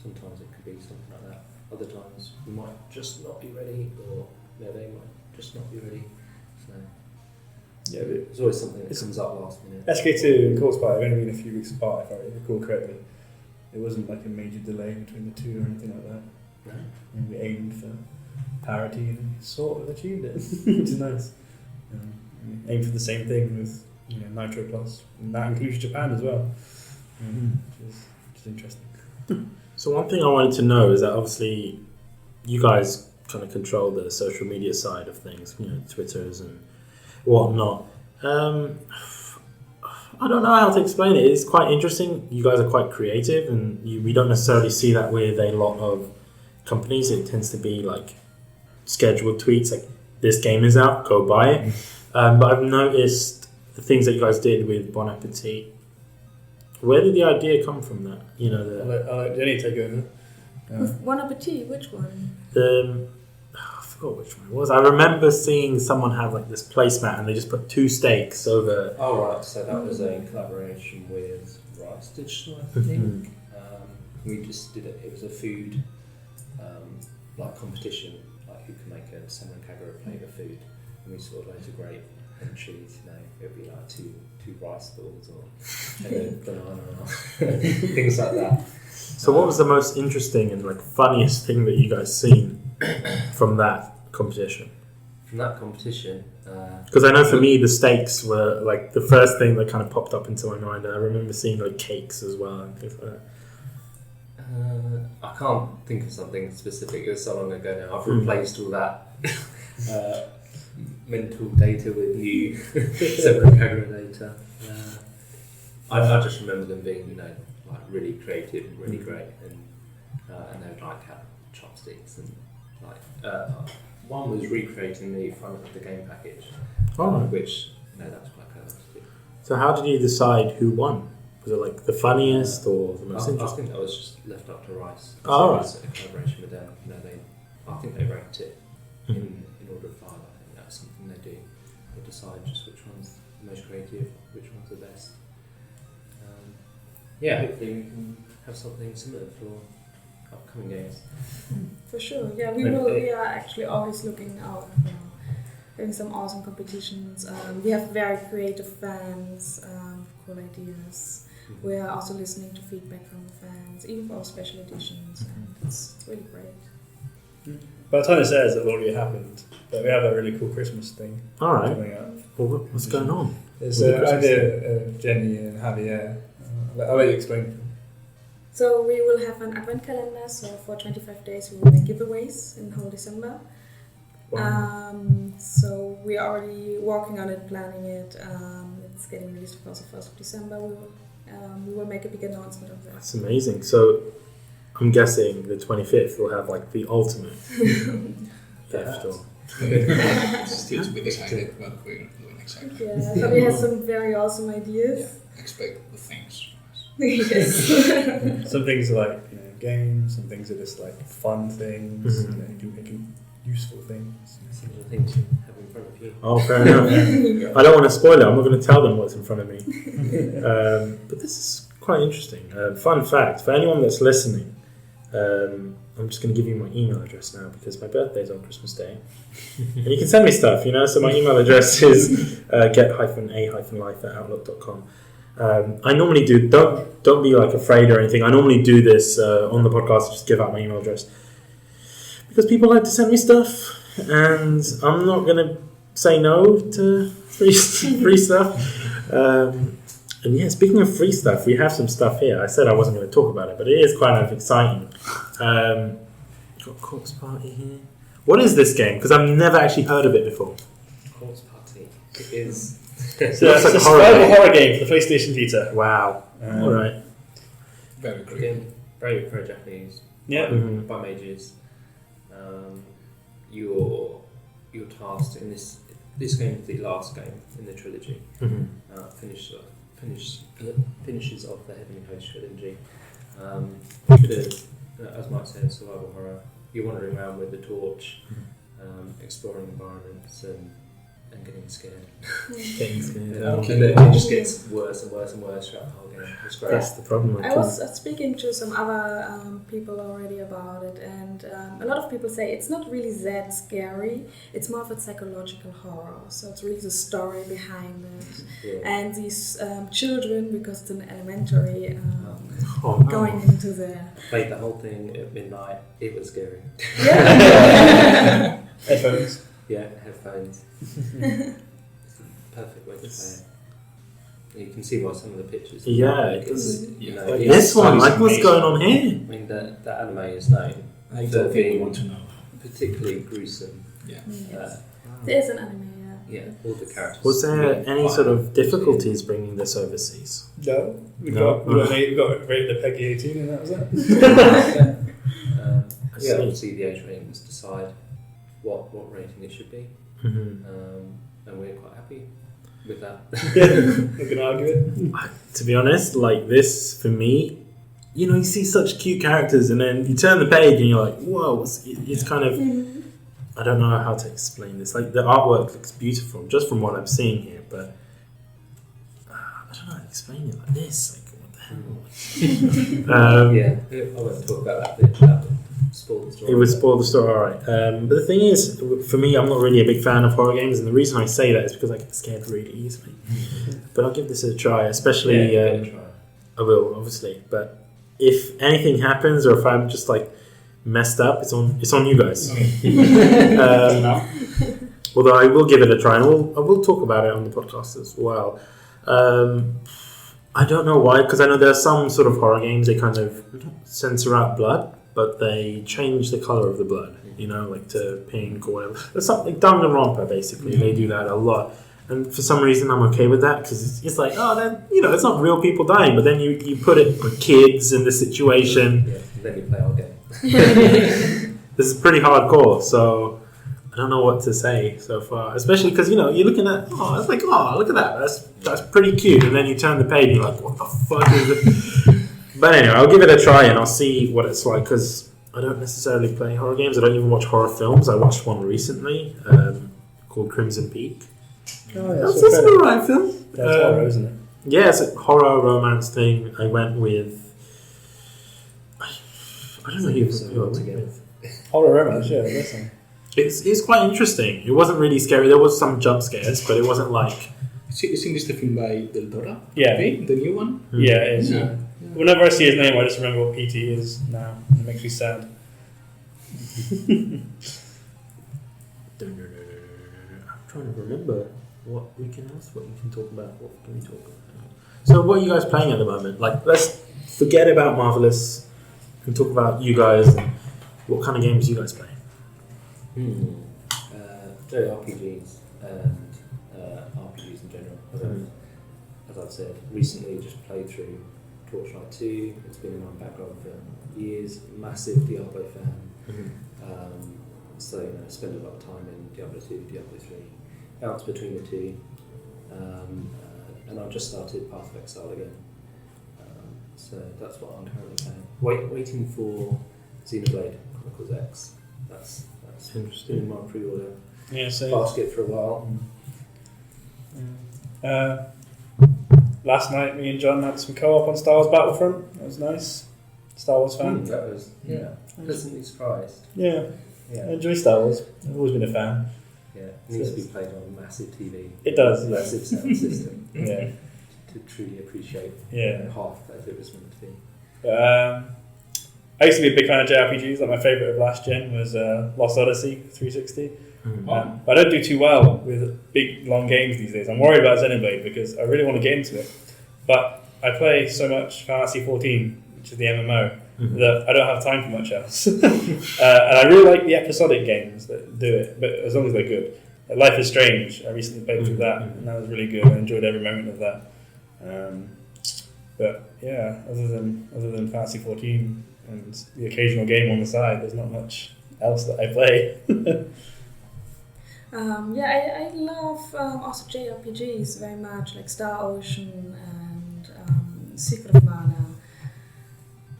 sometimes it could be something like that. Other times we might just not be ready, or they might just not be ready. So yeah, but there's always something that comes up last minute. SK2 and Course Party have only been a few weeks apart, if I recall correctly. It wasn't like a major delay between the two or anything like that. No. And we aimed for parity and we sort of achieved it, which is nice. We aimed for the same thing with Nitro Plus, and that includes Japan as well, which is interesting. So one thing I wanted to know is that obviously you guys kind of control the social media side of things, Twitters and whatnot. I don't know how to explain it. It's quite interesting. You guys are quite creative, and we don't necessarily see that with a lot of companies. It tends to be like scheduled tweets, like this game is out, go buy it. But I've noticed the things that you guys did with Bon Appetit. Where did the idea come from? That I'll let Jenny take over. With Bon Appetit, which one? I forgot which one it was. I remember seeing someone have like this placemat, and they just put 2 steaks over. Oh right, so that was a collaboration with Rice Digital, I think. We just did it. It was a food like competition, like who can make a Senran Kagura plate of food, and we saw loads of grape and cheese. It'd be like two rice balls or a banana or things like that. So what was the most interesting and like funniest thing that you guys seen from that competition? From that competition? Because I know for me the steaks were like the first thing that kind of popped up into my mind. I remember seeing like cakes as well and things like that. I can't think of something specific. It was so long ago now. I've replaced all that mental data with new Senran Kagura data. I just remember them being, like really creative and really great, and they would like have chopsticks and like one was recreating the front of the game package, which that was quite clever to do. So how did you decide who won? Was it like the funniest or the most interesting? I think that was just left up to Rice. Oh, so it was a collaboration with them. I think they ranked it in order of 5. I think that's something they do. They decide just which one's the most creative, which one's the best. Hopefully we can have something similar for upcoming games. For sure, yeah, we are actually always looking out for doing some awesome competitions. We have very creative fans, cool ideas. We are also listening to feedback from the fans, even for our special editions, and it's really great. By the time it says that already happened, but we have a really cool Christmas thing coming up. Well, what's going on? It's an idea of Jenny and Javier. I'll let you explain. So we will have an advent calendar, so for 25 days we will make giveaways in whole December. Wow. So we are already working on it, planning it. It's getting released for the 1st of December. We will make a big announcement of that. That's amazing. So I'm guessing the 25th will have like the ultimate gift. Still to be decided, but we're excited. Yeah, but we have some very awesome ideas. Yeah, expect the things. Yes. Some things are like games, some things are just like fun things, useful things. Similar things you have in front of you. Oh, fair enough. I don't want to spoil it. I'm not going to tell them what's in front of me. But this is quite interesting. Fun fact, for anyone that's listening, I'm just going to give you my email address now because my birthday's on Christmas Day. And you can send me stuff, so my email address is get-a-life@outlook.com. I normally do, don't be like afraid or anything. I normally do this on the podcast, just give out my email address. Because people like to send me stuff, and I'm not going to say no to free stuff. And yeah, speaking of free stuff, we have some stuff here. I said I wasn't going to talk about it, but it is kind of exciting. Got Corpse Party here. What is this game? Because I've never actually heard of it before. Corpse Party. It is. It's looks like a a horror survival game. horror game for the PlayStation Vita. Wow. All right. Very creepy. Again, very, very Japanese. Yeah. Mhm. By mages. You're tasked in this. This game is the last game in the trilogy. Mhm. Finishes off the Heavenly Host trilogy. Bit of, as Mike said, survival horror. You're wandering around with the torch, exploring environments and getting scared. Getting scared. And then it just gets worse and worse and worse throughout the whole game. It's great. That's the problem. I was speaking to some other people already about it, and a lot of people say it's not really that scary. It's more of a psychological horror. So it's really the story behind it, Yeah. and these children, because it's an elementary, Oh, no. going into the Played the whole thing at midnight. It was scary. Headphones. Yeah, headphones. It's the perfect way to play it. You can see why some of the pictures. Yeah, it's, yeah. know, Like it's- this one, like what's amazing. going on here? I mean, that anime is known I for don't think we being want to know. particularly gruesome. Yeah. Uh, there's an anime. yeah, all the characters. Was there really any fine. sort of difficulties bringing this overseas? No. We No. got rated the Peggy 18 and that was it. I Yeah, see. obviously the age ratings decide what rating it should be, Mhm. and we're quite happy with that. We can argue it. To be honest, like this for me, you know, you see such cute characters, and then you turn the page and you're like, whoa! It's kind of, I don't know how to explain this. Like the artwork looks beautiful, just from what I'm seeing here, but I don't know how to explain it like this. Like what the hell? Yeah, I won't talk about that bit. That would spoil the story. It would spoil the story, alright. But the thing is, for me, I'm not really a big fan of horror games, and the reason I say that is because I get scared really easily. But I'll give this a try, especially. Yeah, give it a try. I will, obviously. But if anything happens, or if I'm just like messed up, it's on you guys. Although I will give it a try, and I will talk about it on the podcast as well. I don't know why, because I know there are some sort of horror games they kind of censor out blood, but they change the color of the blood, you know, like to pink or whatever. There's something Danganronpa, basically. They do that a lot. And for some reason, I'm okay with that, because it's like, oh, then, you know, it's not real people dying, but then you put it with kids in the situation. Yeah, then you play our game. This is pretty hardcore, so I don't know what to say so far. Especially because, you know, you're looking at, oh, it's like, oh, look at that. That's pretty cute. And then you turn the page and you're like, what the fuck is it? But anyway, I'll give it a try and I'll see what it's like, because I don't necessarily play horror games. I don't even watch horror films. I watched one recently called Crimson Peak. Oh, yeah, That's so an alright film. That's horror, isn't it? Yeah, it's a horror romance thing. I went with... I don't know who I went with. Horror romance, yeah, listen. It's quite interesting. It wasn't really scary. There was some jump scares, but it wasn't like... Isn't this the film by Del Toro? Yeah. The new one? Yeah, it is. Yeah. Whenever I see his name, I just remember what PT is now. It makes me sad. I'm trying to remember what we can talk about. What can we talk about? So what are you guys playing at the moment? Like, let's forget about Marvelous and talk about you guys and what kind of games you guys play. JRPGs and RPGs in general. As I've said, recently just played through Torchlight 2. It's been in my background for years. Massive Diablo fan. So you know, spend a lot of time in Diablo 2, Diablo 3. Bounce between the two. And I've just started Path of Exile again. So that's what I'm currently playing. Waiting for Xenoblade Chronicles X. That's Interesting. in my pre-order Yeah, so. basket for a while. Last night, me and John had some co-op on Star Wars Battlefront. That was nice. Star Wars fan. That was pleasantly surprised. Yeah, I Yeah, enjoy Star Wars. I've always been a fan. it needs to be played on a massive TV. It does, yeah. Massive sound system. Yeah, To truly appreciate yeah. half as it was meant to be. I used to be a big fan of JRPGs. Like my favourite of last gen was Lost Odyssey 360. But I don't do too well with big long games these days. I'm worried about Xenoblade because I really want to get into it, But I play so much Fantasy 14, which is the MMO, that I don't have time for much else. And I really like the episodic games that do it, but as long as they're good. Like Life is Strange, I recently played through that, and that was really good. I enjoyed every moment of that. But yeah, other than Fantasy 14 and the occasional game on the side, there's not much else that I play. I love also JRPGs very much, like Star Ocean and Secret of Mana,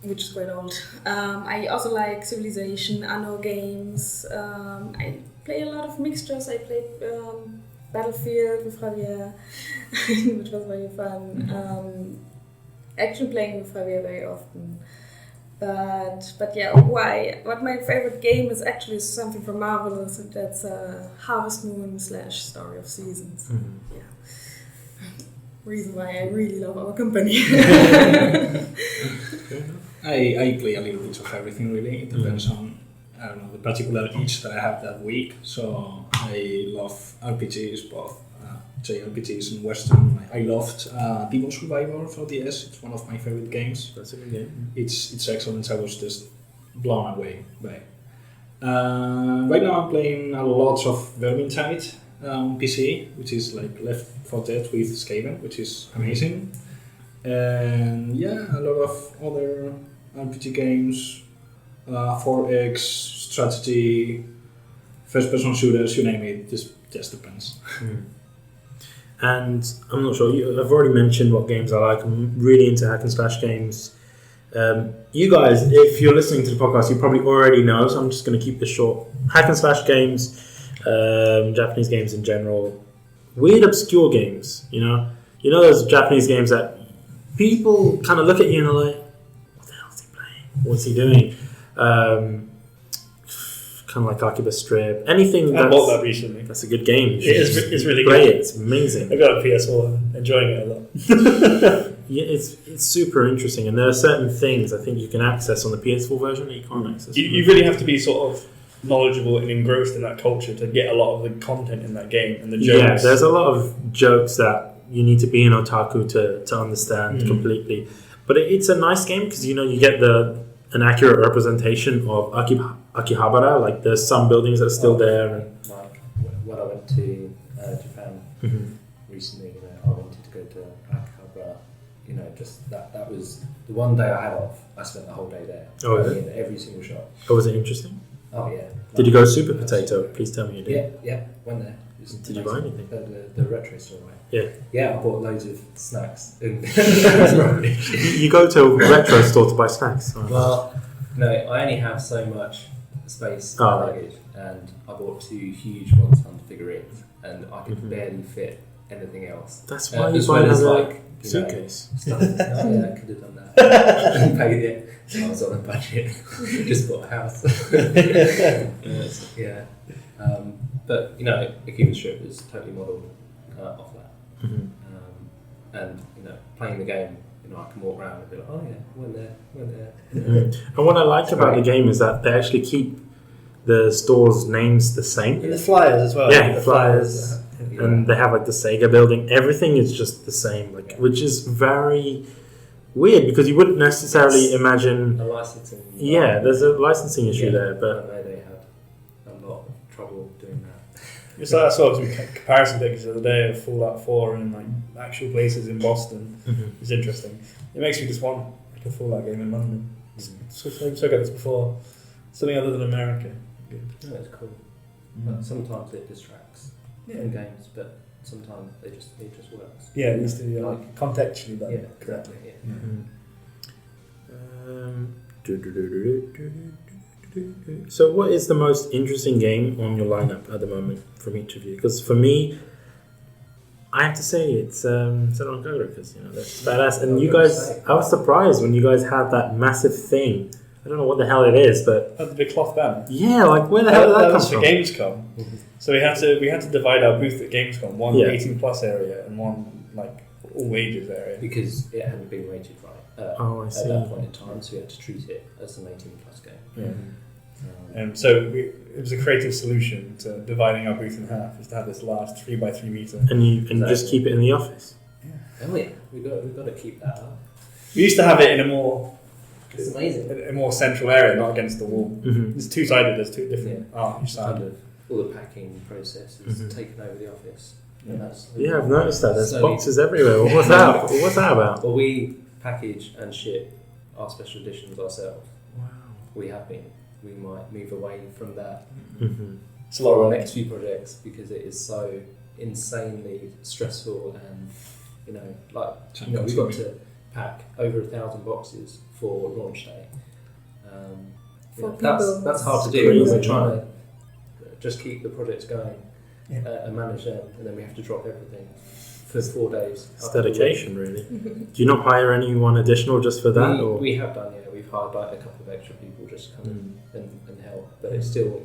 which is quite old. I also like Civilization, Anno games. I play a lot of mixtures. I played Battlefield with Javier, which was very fun. Actually playing with Javier very often. But yeah, what my favorite game is actually something from Marvel, and that's Harvest Moon / Story of Seasons. Yeah. Reason why I really love our company. I play a little bit of everything really. It depends on, I don't know, the particular itch that I have that week. So I love RPGs, both JRPGs and Western. I loved Demon Survivor for DS. It's one of my favorite games. That's a good game. It's excellent. I was just blown away by it. Right now I'm playing a lot of Vermintide on PC, which is like Left 4 Dead with Skaven, which is amazing. And yeah, a lot of other RPG games, 4X, strategy, first-person shooters, you name it. Just depends. And I'm not sure, I've already mentioned what games I like. I'm really into hack and slash games. You guys, if you're listening to the podcast, you probably already know, so I'm just going to keep this short. Hack and slash games, Japanese games in general, weird obscure games, you know those Japanese games that people kind of look at you and are like, what the hell is he playing? What's he doing? Kind of like Akiba Strip, anything. I bought that recently. That's a good game. It's really play good. It. It's amazing. I've got a PS4, enjoying it a lot. Yeah, it's super interesting, and there are certain things I think you can access on the PS4 version that you can't access. You really have to be sort of knowledgeable and engrossed in that culture to get a lot of the content in that game and the jokes. Yeah, there's a lot of jokes that you need to be an otaku to understand completely. But it's a nice game because you get an accurate representation of Akihabara. Like there's some buildings that are still there. And like when I went to Japan recently, I wanted to go to Akihabara. Just that was the one day I had off. I spent the whole day there. Oh, in every single shop. Oh, was it interesting? Oh yeah. Did you go Super Potato? Please tell me you did. Yeah, went there. Did you buy anything? The retro store, right? Yeah. Yeah, I bought loads of snacks. You go to a retro store to buy snacks? Oh. Well, no, I only have so much space in luggage, and I bought 2 huge Monster Hunter figurines, and I could barely fit anything else. That's why you as buy well as another suitcase. Stuff. Oh yeah, I could have done that. Paid it. I was on a budget. Just bought a house. Yeah. But Akiba Strip is totally modelled off that. And playing the game, I can walk around and be like, oh yeah, went there. And what I like about the game is that they actually keep the store's names the same. And the flyers as well. Yeah, the flyers. And they have like the Sega building. Everything is just the same, which is very weird because you wouldn't necessarily imagine. A licensing. Yeah, there's a licensing issue there, but I know they had a lot of trouble doing that. It's like I saw some comparison pictures the other day of Fallout 4 and like actual places in Boston. It's interesting. It makes me just want like a Fallout game in London. So I got this before. Something other than America. Good. Yeah, it's cool. But sometimes it distracts in games, but sometimes it just works. Yeah, it needs to be like contextually done. Yeah, exactly. So what is the most interesting game on your lineup at the moment from each of you? Because for me, I have to say it's Senran Kagura, because that's badass. And you guys, I was surprised when you guys had that massive thing. I don't know what the hell it is, but the big cloth banner. Yeah, like where the hell did that come was from? For Gamescom. So we had to divide our booth at Gamescom, one 18 plus area and one like all ages area, because it hadn't been rated right I see. at that point in time, so we had to treat it as an 18 plus game. So it was a creative solution to dividing our booth in half, is to have this large 3x3 meter. And you just keep it in the office. Oh yeah, we've got to keep that up. We used to have it in a more It's amazing. a more central area, not against the wall. Mhm. It's two-sided. There's two different art each side. Kind of all the packing process is taken over the office. And that's Yeah, I've noticed that. There's So- boxes everywhere. What's that? What's that about? Well, we package and ship our special editions ourselves. Wow. We have been. We might move away from that Mm-hmm. It's a lot for of our work. next few projects because it is so insanely stressful and we've got to pack over 1,000 boxes for launch day. For that's people. hard to do when we're trying to just keep the projects going and manage them, and then we have to drop everything for 4 days. It's dedication, really. Do you not hire anyone additional just for that? or? We have done, yeah. We've hired like a couple of extra people just to come in and help, but it's still,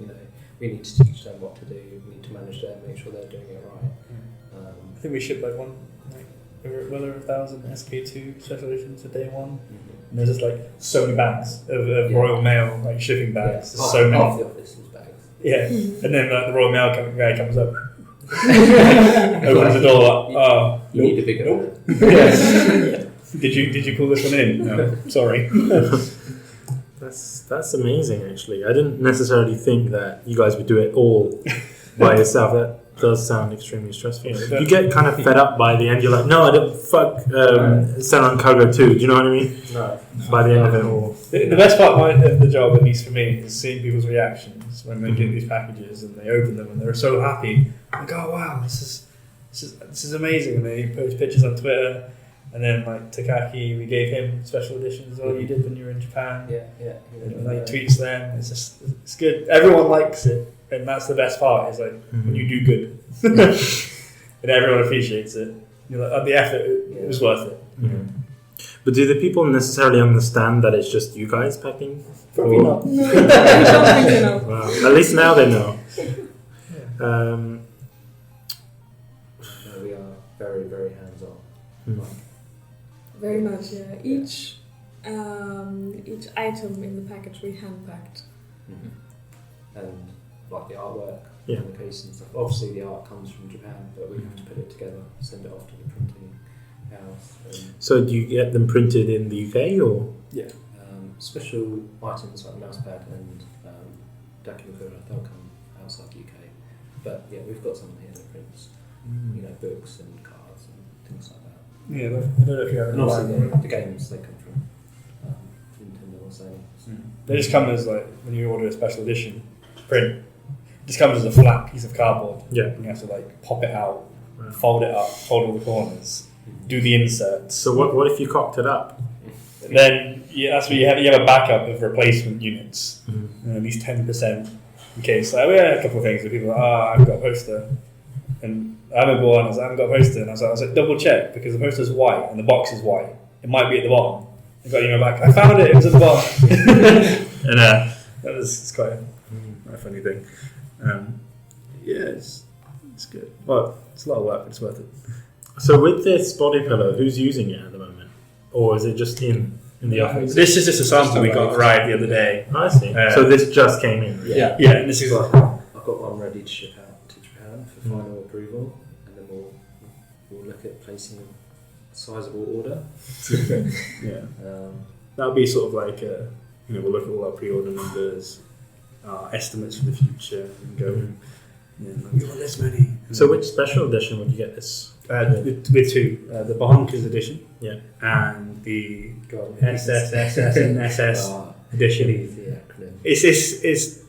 we need to teach them what to do. We need to manage them, make sure they're doing it right. I think we shipped like over 1,000 SK2 special editions to day one. And there's just like so many bags of Royal Mail, like shipping bags. There's so many. Half the office is bags. Yeah, and then the Royal Mail guy comes up, opens the door. You need a bigger nope. Yes. Did you pull this one in? No, sorry. That's amazing, actually. I didn't necessarily think that you guys would do it all by yourself. That does sound extremely stressful. Yeah, you get kind of fed up by the end. You're like, no, I don't. Fuck Senran Kagura too. Do you know what I mean? No. By the end of it all. The best part of the job, at least for me, is seeing people's reactions when they get these packages and they open them and they're so happy. Like, oh wow, this is amazing. And they post pictures on Twitter. And then like Takaki, we gave him special editions as well. You did when you were in Japan. Yeah. And like tweets them. It's good. Everyone likes it, and that's the best part. Is like when you do good, and everyone appreciates it. You're like, the effort, it was worth it. Mm-hmm. But do the people necessarily understand that it's just you guys packing? Probably Or- not. Wow. At least now they know. We are very, very hands-on. Mm. Very much, yeah. Each item in the package we hand-packed. And like the artwork, Yeah. and the case and stuff. Obviously, the art comes from Japan, but we have to put it together, send it off to the printing house. And, So do you get them printed in the UK or? special items like the mousepad and Dakimakura, they'll come outside the UK. But yeah, we've got someone here that prints, books and cards and things like that. Yeah, I don't know if you have And obviously the games, they come from Nintendo or Sony. So. They just come as like when you order a special edition print. It just comes as a flat piece of cardboard. Yeah. And you have to like pop it out, Wow. fold it up, fold all the corners, do the inserts. So what if you cocked it up? Then that's what you have. You have a backup of replacement units, Mm-hmm. at least 10% in case. Like we had a couple of things where people are like, I've got a poster, and I haven't bought one. I was like, I haven't got a poster, and I was like, double check because the poster's white and the box is white. It might be at the bottom. I got email back. I found it. It was at the bottom. And it's quite a funny thing. It's good. Well, it's a lot of work, but it's worth it. So with this body pillow, who's using it at the moment? Or is it just in the office? This is just a sample we got arrived the other day. I see. So this just came in? Yeah. Yeah, and this is I've got one ready to ship out to Japan for final approval, and then we'll look at placing a sizable order. yeah. That'll be sort of like we'll look at all our pre-order numbers, estimates for the future, and go. Yeah, we want this many. So which special edition would you get this? With two, the Bonkers edition, Yeah. and the God, SSSS and SS edition. the acronym. It's.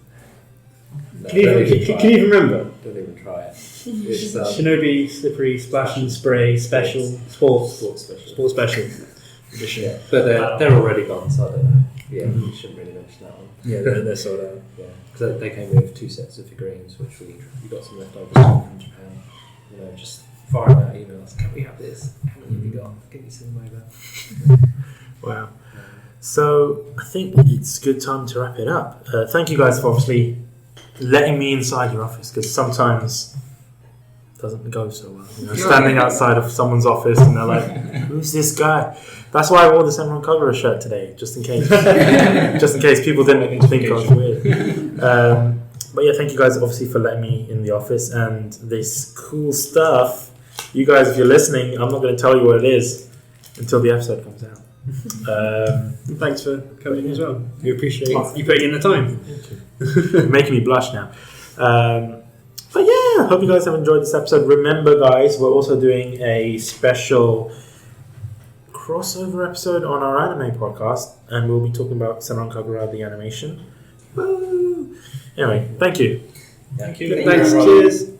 No, Can you even remember? Don't even try it. It's Shinobi Slippery Splash and Spray Special Sports Special edition. Yeah, but they're already gone, so I don't know. Yeah, you shouldn't really mention that one. Yeah, they're sold out. Yeah, because they came with 2 sets of figurines, which we got some leftovers from Japan. Just firing out emails. Can we have this? How many have you got? Can you send them over? Wow. So I think it's a good time to wrap it up. Thank you guys for obviously letting me inside your office, because sometimes it doesn't go so well. Standing outside of someone's office and they're like, "Who's this guy?" That's why I wore the Senran Kagura shirt today, just in case. Just in case people didn't think I was weird. But yeah, thank you guys obviously for letting me in the office and this cool stuff. You guys, if you're listening, I'm not going to tell you what it is until the episode comes out. Thanks for coming as well. We appreciate you putting in the time. You're making me blush now. But yeah, hope you guys have enjoyed this episode. Remember, guys, we're also doing a special crossover episode on our anime podcast, and we'll be talking about Senran Kagura, the animation. Woo! Anyway, thank you. Thank you. Thanks. Cheers.